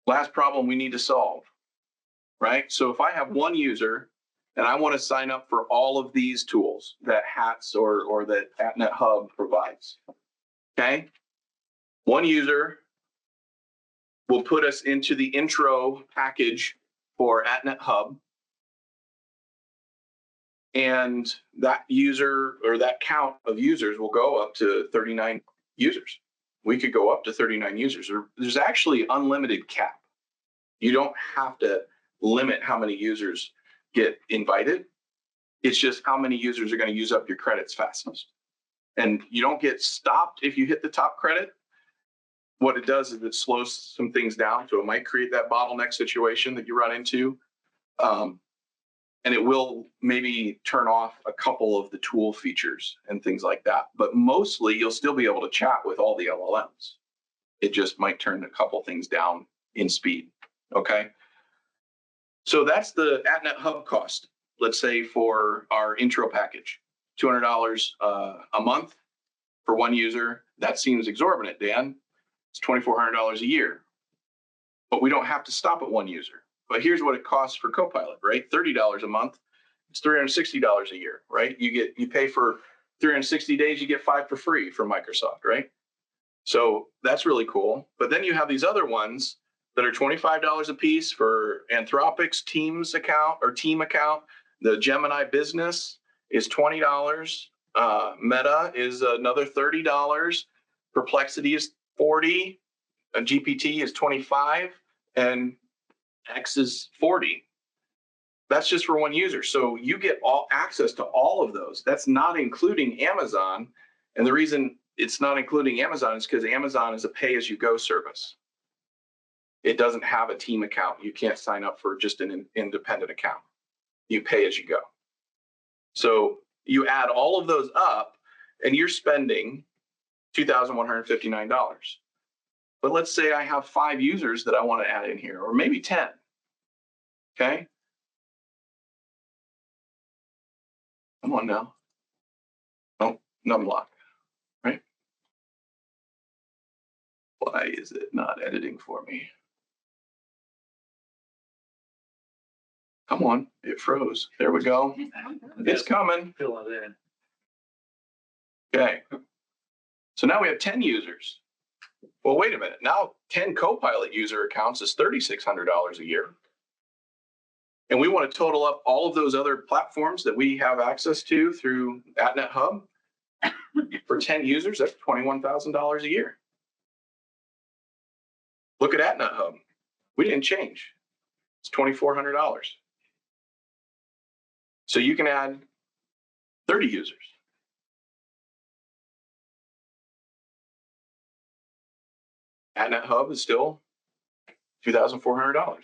Last problem we need to solve, right? So if I have one user and I want to sign up for all of these tools that Hatz or that AtNetHub provides, okay? One user will put us into the intro package for AtNetHub. And that user or that count of users will go up to 39 users. We could go up to 39 users. There's actually unlimited cap. You don't have to limit how many users get invited. It's just how many users are going to use up your credits fastest. And you don't get stopped if you hit the top credit. What it does is it slows some things down. So it might create that bottleneck situation that you run into. And it will maybe turn off a couple of the tool features and things like that. But mostly you'll still be able to chat with all the LLMs. It just might turn a couple things down in speed. Okay. So that's the AtNet Hub cost. Let's say for our intro package, $200 a month for one user. That seems exorbitant, Dan. It's $2,400 a year. But we don't have to stop at one user. But here's what it costs for Copilot, right? $30 a month. It's $360 a year, right? You pay for 360 days, you get 5 for free from Microsoft, right? So that's really cool. But then you have these other ones that are $25 a piece for Anthropic's Teams account or team account. The Gemini Business is $20. Meta is another $30. Perplexity is $40. GPT is $25, and X is $40. That's just for one user. So you get all access to all of those. That's not including Amazon. And the reason it's not including Amazon is because Amazon is a pay-as-you-go service. It doesn't have a team account. You can't sign up for just an independent account. You pay as you go. So you add all of those up and you're spending $2,159. But let's say I have 5 users that I want to add in here, or maybe 10. Okay. Come on now. Oh, numlock, right? Why is it not editing for me? Come on, it froze. There we go. It's coming. Fill it in. Okay. So now we have 10 users. Well, wait a minute. Now 10 Copilot user accounts is $3,600 a year. And we want to total up all of those other platforms that we have access to through AtNet Hub. For 10 users, that's $21,000 a year. Look at AtNet Hub. We didn't change. It's $2,400. So you can add 30 users. AtNet Hub is still $2,400.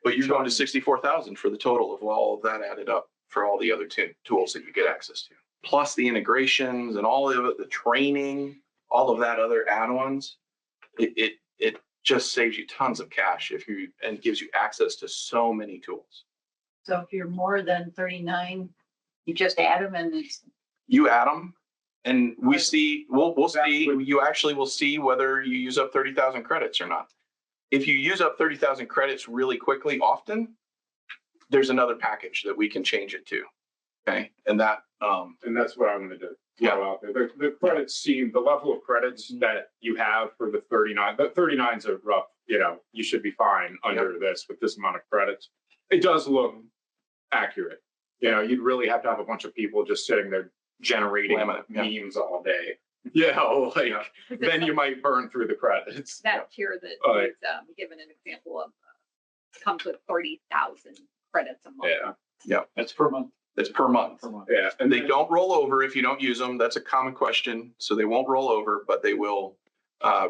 But you're going to 64,000 for the total of all of that added up for all the other tools that you get access to, plus the integrations and all of it, the training, all of that other add-ons. It just saves you tons of cash and gives you access to so many tools. So if you're more than 39, you just add them and you add them, and we'll see. You actually will see whether you use up 30,000 credits or not. If you use up 30,000 credits really quickly, often, there's another package that we can change it to. Okay, and that's what I'm going to do. Yeah, out there. The credits seem, the level of credits that you have for the 39. The 39's a rough. You should be fine under this with this amount of credits. It does look accurate. You'd really have to have a bunch of people just sitting there generating memes all day. Then you might burn through the credits. That tier that is given an example of comes with 40,000 credits a month. Yeah. That's per month. It's per month. Yeah. And they don't roll over if you don't use them. That's a common question. So they won't roll over, but they will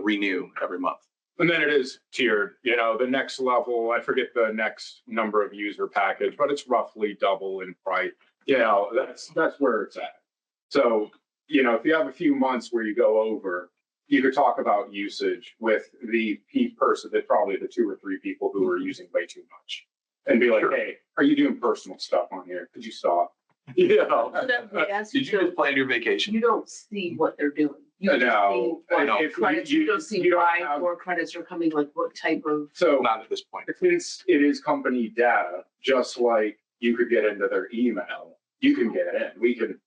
renew every month. And then it is tiered. The next level, I forget the next number of user package, but it's roughly double in price. That's where it's at. So, if you have a few months where you go over, you could talk about usage with the person, that probably the 2 or 3 people who are using way too much, and be like, hey, are you doing personal stuff on here? Could you stop? Did you just plan your vacation? You don't see what they're doing. You don't see credits. You don't see why more credits are coming. Like what type of? So not at this point. It is company data, just like you could get into their email. You can get in. We can,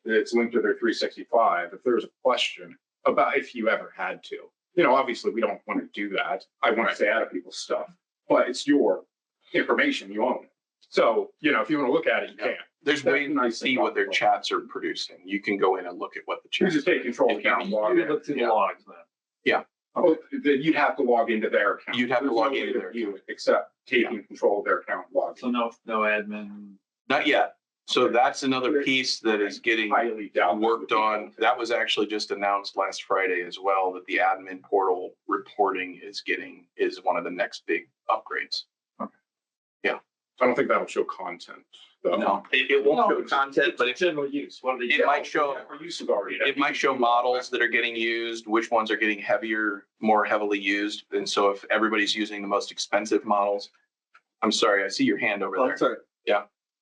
it's linked to their 365. If there's a question about if you ever had to, obviously we don't want to do that. I want to stay out of people's stuff, but it's your information. You own it. So, if you want to look at it, you can. there's ways to see what their chats are producing. You can go in and look at what the You chats. just take control of the account. You can look through the logs then. Oh, then you'd have to log into their account. You'd have to There's log no way into to their view it except taking control of their account, logging. So no admin. Not yet. So that's another piece that is getting Highly doubt that would worked be on. possible. That was actually just announced last Friday as well, that the admin portal reporting is one of the next big upgrades. I don't think that'll show content, though. No, it won't show it's content, but general use. What are they? it might show, For use of already. it might show models that are getting used, which ones are getting more heavily used. And so if everybody's using the most expensive models, I'm sorry, I see your hand over there. sorry.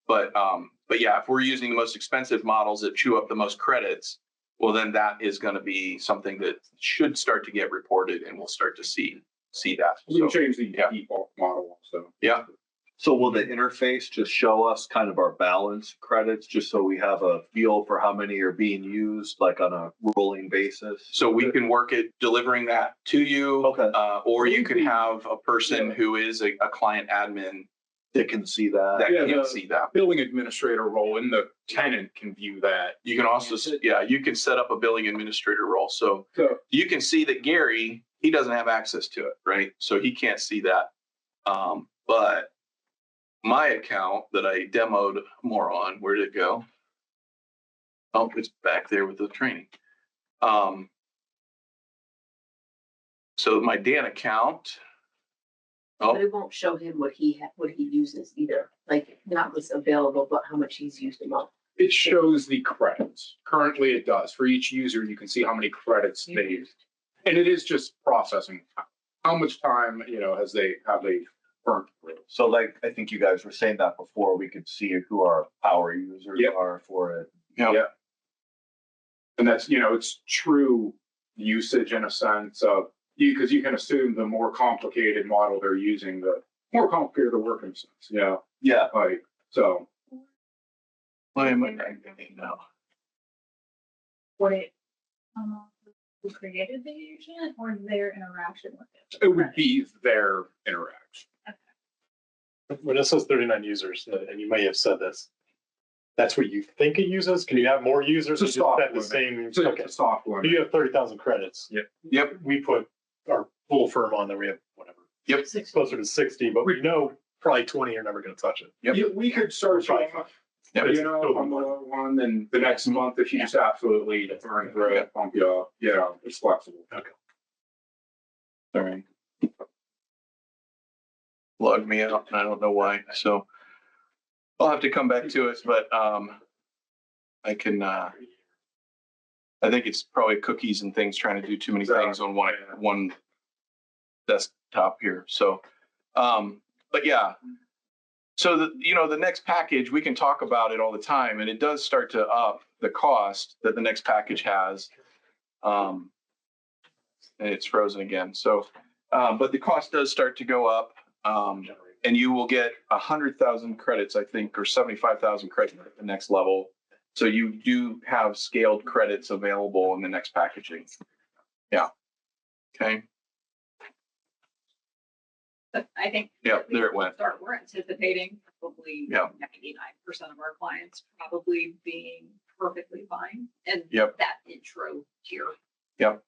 But yeah, if we're using the most expensive models that chew up the most credits, well, then that is going to be something that should start to get reported, and we'll start to see that. We can So, change the yeah. default model also. yeah, So will the interface just show us kind of our balance credits, just so we have a feel for how many are being used, like on a rolling basis? so we can work at delivering that to you, Okay. or you can have a person who is a client admin That can see that. that Yeah, can see that. Billing administrator role, and the tenant can view that. You can also, you can set up a billing administrator role. So So you can see that Gary, he doesn't have access to it, right? So he can't see that. But my account that I demoed more on, where did it go? Oh, it's back there with the training. So my Dan account. But Oh, it won't show him what he uses either, like not what's available, but how much he's used a month. it shows the credits. Currently it does. For each user, you can see how many credits they used. And it is just processing. How much time, have they burnt through? So like, I think you guys were saying that before, we could see who our power users Yep. are for it. yeah. And that's, it's true usage in a sense of, because you can assume the more complicated model they're using, the more complicated the work in a sense. Yeah. Yeah. Like, so. Why am I getting now? Would it, who created the agent or their interaction with it? It would be their interaction. When it says 39 users, and you may have said this, that's what you think it uses? Can you have more users? It's a or soft just have the limit. same? It's Okay. a soft limit. You have 30,000 credits. Yep. We put our full firm on there. We have whatever. Yep. It's closer to 60, but we know probably 20 are never going to touch it. Yep. We could start Right. off, Yep. on the low one, then the next month, if you just absolutely burn through it, pump you up, it's flexible. All right. Logged me out, and I don't know why. So I'll have to come back to it, but I can. I think it's probably cookies and things trying to do too many things on one desktop here. So, but yeah. So the next package, we can talk about it all the time, and it does start to up the cost that the next package has. And it's frozen again. So, but the cost does start to go up, and you will get 100,000 credits, I think, or 75,000 credits at the next level. So you do have scaled credits available in the next packaging. Yeah. Okay. But I think. Yeah, there it went. We're anticipating probably 99% of our clients probably being perfectly fine. And Yep. that intro tier. Yep.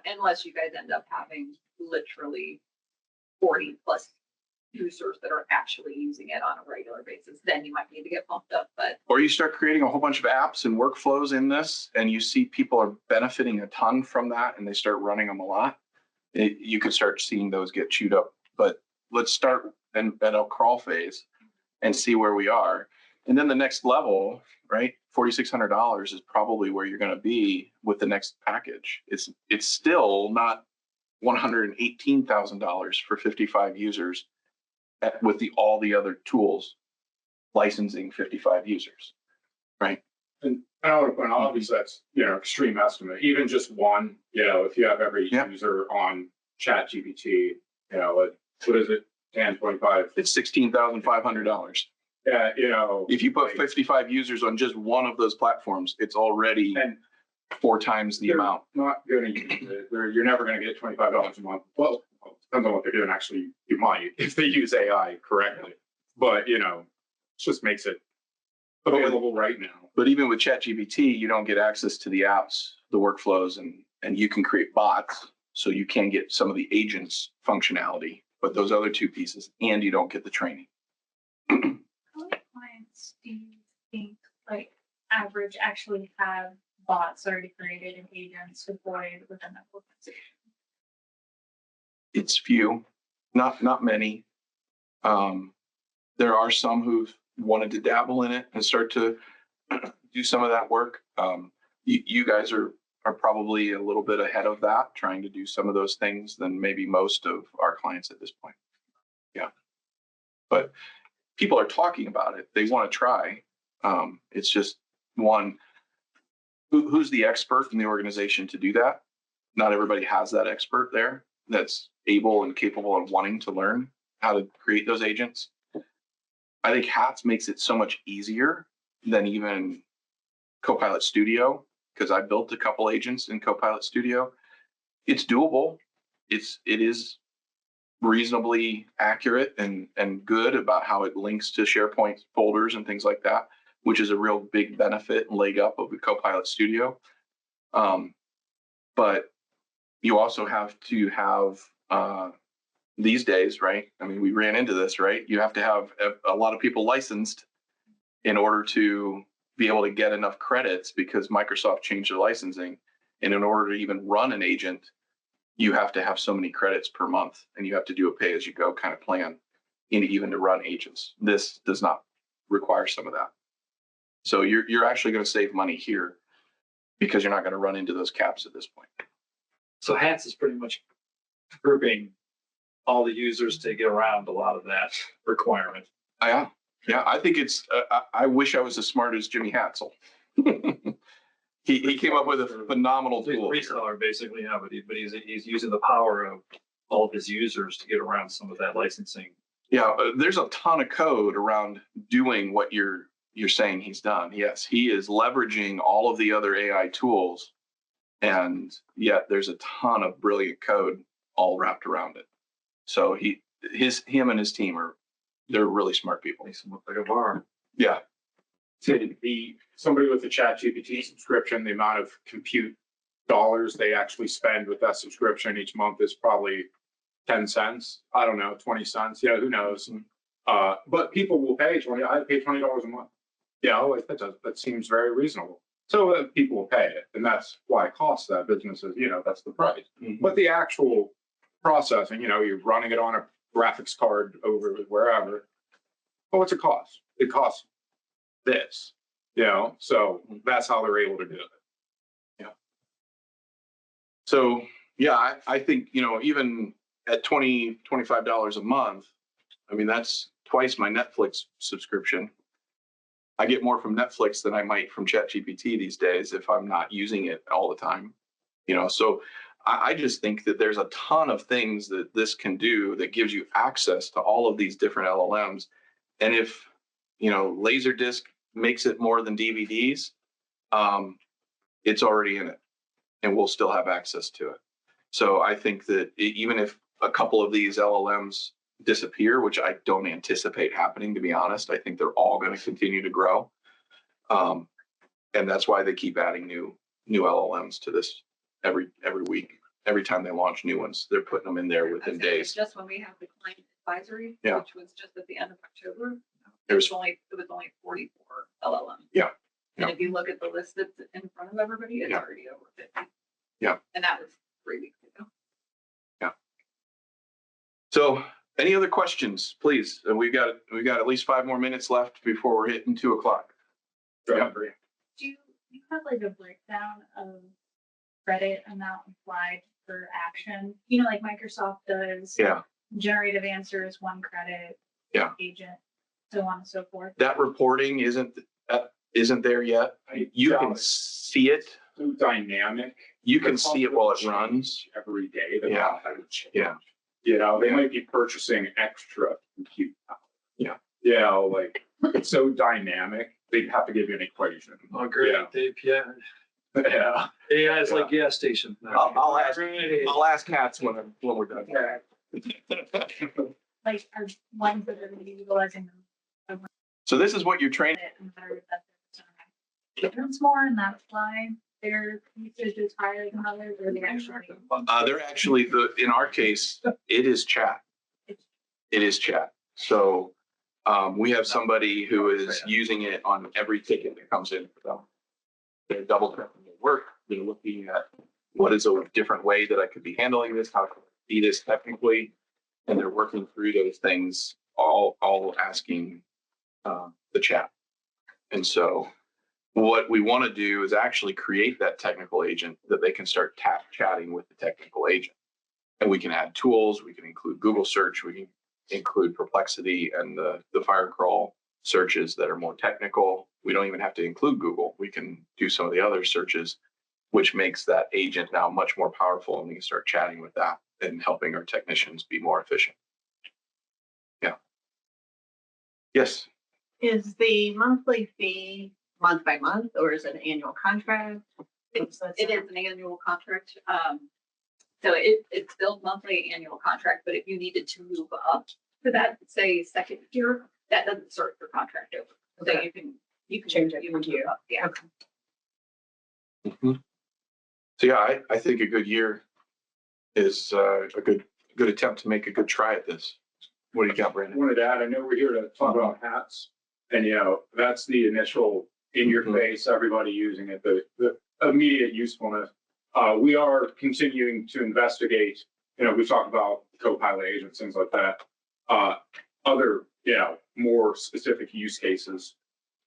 Unless you guys end up having literally 40 plus users that are actually using it on a regular basis, then you might need to get pumped up. But Or you start creating a whole bunch of apps and workflows in this, and you see people are benefiting a ton from that, and they start running them a lot. You could start seeing those get chewed up. But let's start at a crawl phase and see where we are. And then the next level, right? $4,600 is probably where you're going to be with the next package. It's still not $118,000 for 55 users with all the other tools licensing 55 users, right? And I want to point out, obviously that's, extreme estimate, even just one, if you have every user on ChatGPT, what is it? 10, 25. It's $16,500. Yeah, If you put 55 users on just one of those platforms, it's already and 4 times the they're amount. not going to use it. You're never going to get $25 a month. Well, depends on what they're doing. Actually, you might if they use AI correctly. But it just makes it available right now. But even with ChatGPT, you don't get access to the apps, the workflows, and you can create bots. So you can get some of the agents functionality, but those other two pieces, and you don't get the training. How many clients do you think, like, average actually have bots already created and agents deployed within that organization? It's few, not many. There are some who've wanted to dabble in it and start to do some of that work. You guys are probably a little bit ahead of that, trying to do some of those things than maybe most of our clients at this point. Yeah, but people are talking about it. They want to try. It's just one, who's the expert in the organization to do that? Not everybody has that expert there that's able and capable and wanting to learn how to create those agents. I think Hatz makes it so much easier than even Copilot Studio, because I built a couple agents in Copilot Studio. It's doable. It is reasonably accurate and good about how it links to SharePoint folders and things like that, which is a real big benefit and leg up of the Copilot Studio. But you also have to have these days, right? I mean, we ran into this, right? You have to have a lot of people licensed in order to be able to get enough credits, because Microsoft changed their licensing. And in order to even run an agent, you have to have so many credits per month, and you have to do a pay-as-you-go kind of plan even to run agents. This does not require some of that. So you're actually going to save money here because you're not going to run into those caps at this point. So Hatz is pretty much grouping all the users to get around a lot of that requirement. Yeah, I think it's, I wish I was as smart as Jimmy Hatzel. He came up with a phenomenal tool. He's a reseller, basically, yeah, but he's using the power of all of his users to get around some of that licensing. Yeah, there's a ton of code around doing what you're saying he's done. Yes, he is leveraging all of the other AI tools, and yet there's a ton of brilliant code all wrapped around it. So him and his team they're really smart people. Makes him look like a bar. Yeah. Somebody with a ChatGPT subscription, the amount of compute dollars they actually spend with that subscription each month is probably 10 cents. I don't know, 20 cents. Yeah, who knows? But people will pay I pay $20 a month. Like that seems very reasonable. So people will pay it, and that's why it costs that. Businesses, that's the price. Mm-hmm. But the actual processing, you're running it on a graphics card over wherever. Well, what's it cost? It costs this, so that's how they're able to do it. Yeah. So yeah, I think, even at $25 a month, I mean, that's twice my Netflix subscription. I get more from Netflix than I might from ChatGPT these days if I'm not using it all the time. So I just think that there's a ton of things that this can do that gives you access to all of these different LLMs. And if, Laserdisc makes it more than DVDs, it's already in it, and we'll still have access to it. So I think that even if a couple of these LLMs disappear, which I don't anticipate happening, to be honest, I think they're all going to continue to grow. And that's why they keep adding new LLMs to this every week. Every time they launch new ones, they're putting them in there within days. Just when we have the client advisory, Yeah. which was just at the end of October, It was only 44 LLMs. Yeah. And if you look at the list that's in front of everybody, it's already over 50. Yeah. And that was 3 weeks ago. Yeah. So any other questions, please? We got at least 5 more minutes left before we're hitting 2:00. Yeah. Do you have like a breakdown of credit amount applied per action? Like Microsoft does. Yeah. Generative answers, 1 credit. Yeah. Agent, so on and so forth. That reporting isn't there yet. You can see it. So dynamic. You can see it while it runs every day. Yeah. Yeah. They might be purchasing extra compute power. Yeah. Like it's so dynamic. They'd have to give you an equation. Oh, great. Yeah. Yeah. AI is like gas station. I'll ask Hatz when we're done. Like, are ones that are going to be utilizing them So this is what you're training. And better that difference more, and that's why their usage is higher than others, or they actually. They're actually in our case, it is chat. It is chat. So we have somebody who is using it on every ticket that comes in for them. They're double checking their work. They're looking at what is a different way that I could be handling this, how can I be this technically, and they're working through those things, all asking the chat. And so what we want to do is actually create that technical agent that they can start chatting with the technical agent. And we can add tools, we can include Google search, we can include Perplexity and the Firecrawl searches that are more technical. We don't even have to include Google. We can do some of the other searches, which makes that agent now much more powerful, and we can start chatting with that and helping our technicians be more efficient. Yeah. Yes. Is the monthly fee month by month, or is it an annual contract? It is an annual contract. So it's billed monthly annual contract, but if you needed to move up to that, say, second year, that doesn't start your contract over. So you can Change it you from can year. move up. Yeah. Okay. Mm-hmm. So yeah, I think a good year is a good attempt to make a good try at this. What do you got, I Brandon? wanted to add, I know we're here to talk about hats, and that's the initial in your face, everybody using it, the immediate usefulness. We are continuing to investigate, we talked about co-pilot agents, things like that. Other, more specific use cases,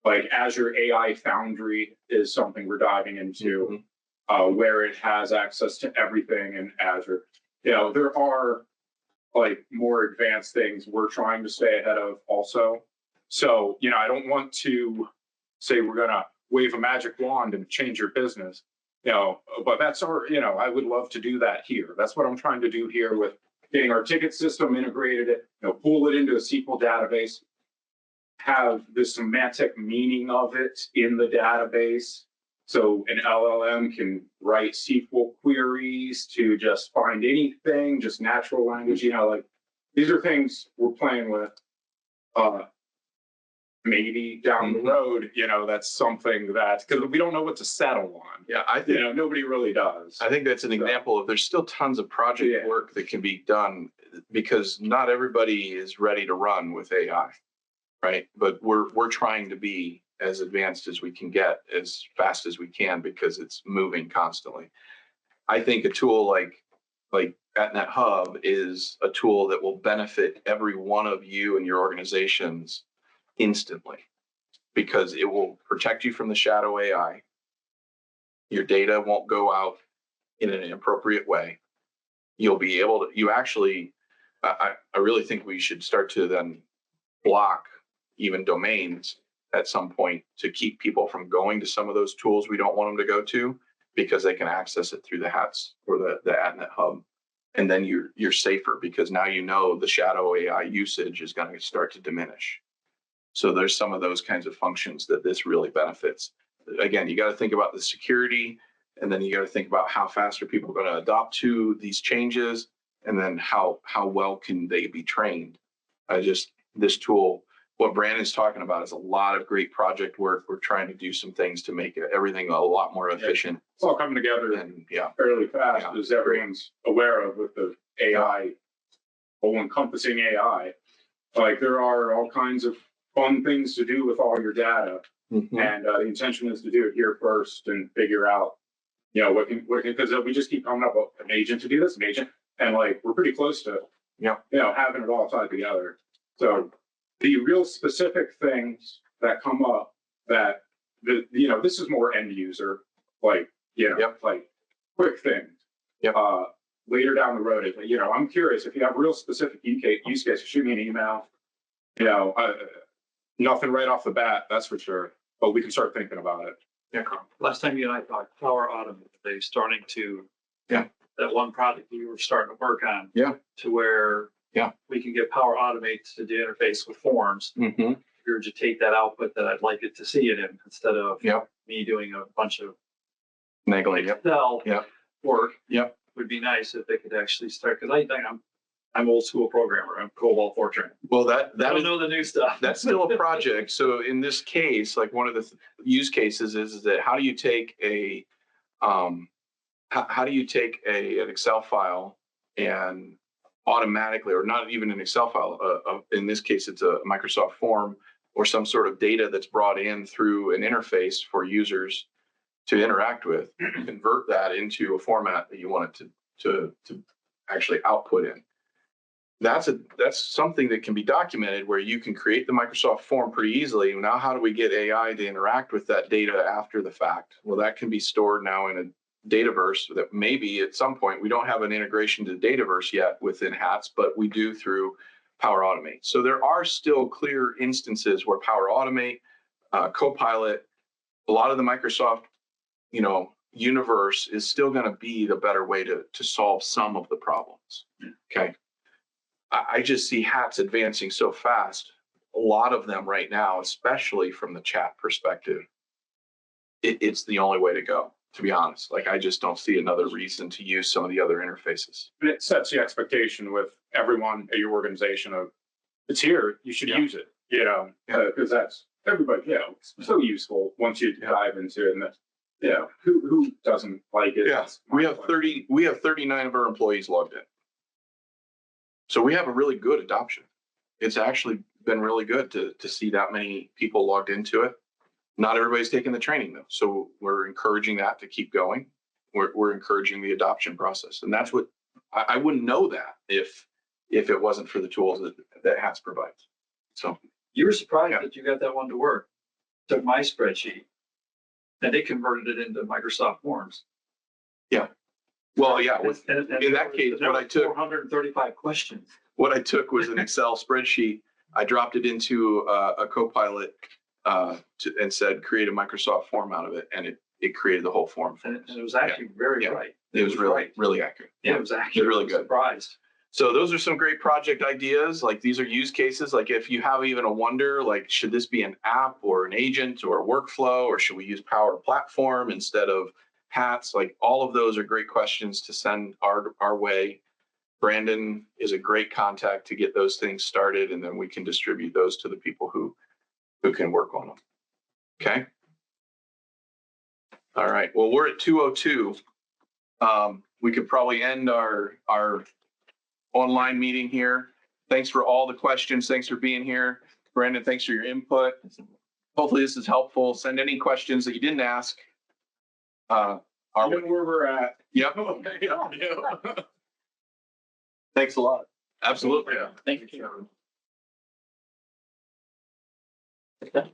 like Azure AI Foundry is something we're diving into, where it has access to everything in Azure. There are like more advanced things we're trying to stay ahead of also. So, I don't want to say we're going to wave a magic wand and change your business, but that's our, I would love to do that here. That's what I'm trying to do here with getting our ticket system integrated, pull it into a SQL database, have the semantic meaning of it in the database. So an LLM can write SQL queries to just find anything, just natural language, like these are things we're playing with. Maybe down the road, that's something that, because we don't know what to settle on. Yeah, I think nobody really does. I think that's an example of there's still tons of project work that can be done because not everybody is ready to run with AI, right? But we're trying to be as advanced as we can get as fast as we can because it's moving constantly. I think a tool like AtNetHub is a tool that will benefit every one of you and your organizations instantly because it will protect you from the shadow AI. Your data won't go out in an inappropriate way. You'll be able to, I really think we should start to then block even domains at some point to keep people from going to some of those tools we don't want them to go to because they can access it through the Hatz or the AtNet Hub. And then you're safer because now the shadow AI usage is going to start to diminish. So there's some of those kinds of functions that this really benefits. Again, you got to think about the security, and then you got to think about how fast are people going to adopt to these changes, and then how well can they be trained. This tool, what Brandon's talking about is a lot of great project work. We're trying to do some things to make everything a lot more efficient. It's all coming together fairly fast, as everyone's aware of with the AI, all-encompassing AI. Like there are all kinds of fun things to do with all your data. And the intention is to do it here first and figure out, because we just keep coming up with an agent to do this, and we're pretty close to, having it all tied together. So the real specific things that come up that, this is more end user, like quick things. Later down the road, I'm curious if you have real specific use cases, shoot me an email. Nothing right off the bat, that's for sure. But we can start thinking about it. Yeah, Carl. Last time you and I talked, Power Automate, they're starting to, that one product we were starting to work on, to where we can get Power Automate to do interface with forms. Regurgitate that output that I'd like it to see it in instead of me doing a bunch of Excel work. Would be nice if they could actually start, because I'm old school programmer. I'm COBOL Fortran. Well, I that don't is, know the new stuff. that's still a project. So in this case, like one of the use cases is that how do you take a, how do you take an Excel file and automatically, or not even an Excel file, in this case, it's a Microsoft form or some sort of data that's brought in through an interface for users to interact with, convert that into a format that you want it to actually output in. That's something that can be documented where you can create the Microsoft form pretty easily. Now, how do we get AI to interact with that data after the fact? Well, that can be stored now in a Dataverse that maybe at some point, we don't have an integration to Dataverse yet within Hatz, but we do through Power Automate. So there are still clear instances where Power Automate, Copilot, a lot of the Microsoft, universe is still going to be the better way to solve some of the problems. Okay. I just see Hatz advancing so fast. A lot of them right now, especially from the chat perspective, it's the only way to go, to be honest. Like, I just don't see another reason to use some of the other interfaces. And it sets the expectation with everyone at your organization of, it's here, you should use it, because that's everybody, it's so useful once you dive into it. And that's, who doesn't like it? Yeah, we have 39 of our employees logged in. So we have a really good adoption. It's actually been really good to see that many people logged into it. Not everybody's taking the training though. So we're encouraging that to keep going. We're encouraging the adoption process. And that's what I wouldn't know that if it wasn't for the tools that Hatz provides. So you were surprised that you got that one to work. Took my spreadsheet and they converted it into Microsoft Forms. Yeah. Well, yeah. In that case, what I took 435 questions. What I took was an Excel spreadsheet. I dropped it into a Copilot and said, create a Microsoft form out of it. And it created the whole form. And it was actually very right. It was really accurate. Yeah, it was actually really good. Surprised. So those are some great project ideas. Like, these are use cases. Like, if you have even a wonder, like, should this be an app or an agent or a workflow, or should we use Power Platform instead of Hatz? Like, all of those are great questions to send our way. Brandon is a great contact to get those things started, and then we can distribute those to the people who can work on them. Okay. All right. Well, we're at 2:02. We could probably end our online meeting here. Thanks for all the questions. Thanks for being here. Brandon, thanks for your input. Hopefully this is helpful. Send any questions that you didn't ask. Where we're at. Yep. Thanks a lot. Absolutely. Yeah. Thank you. Okay.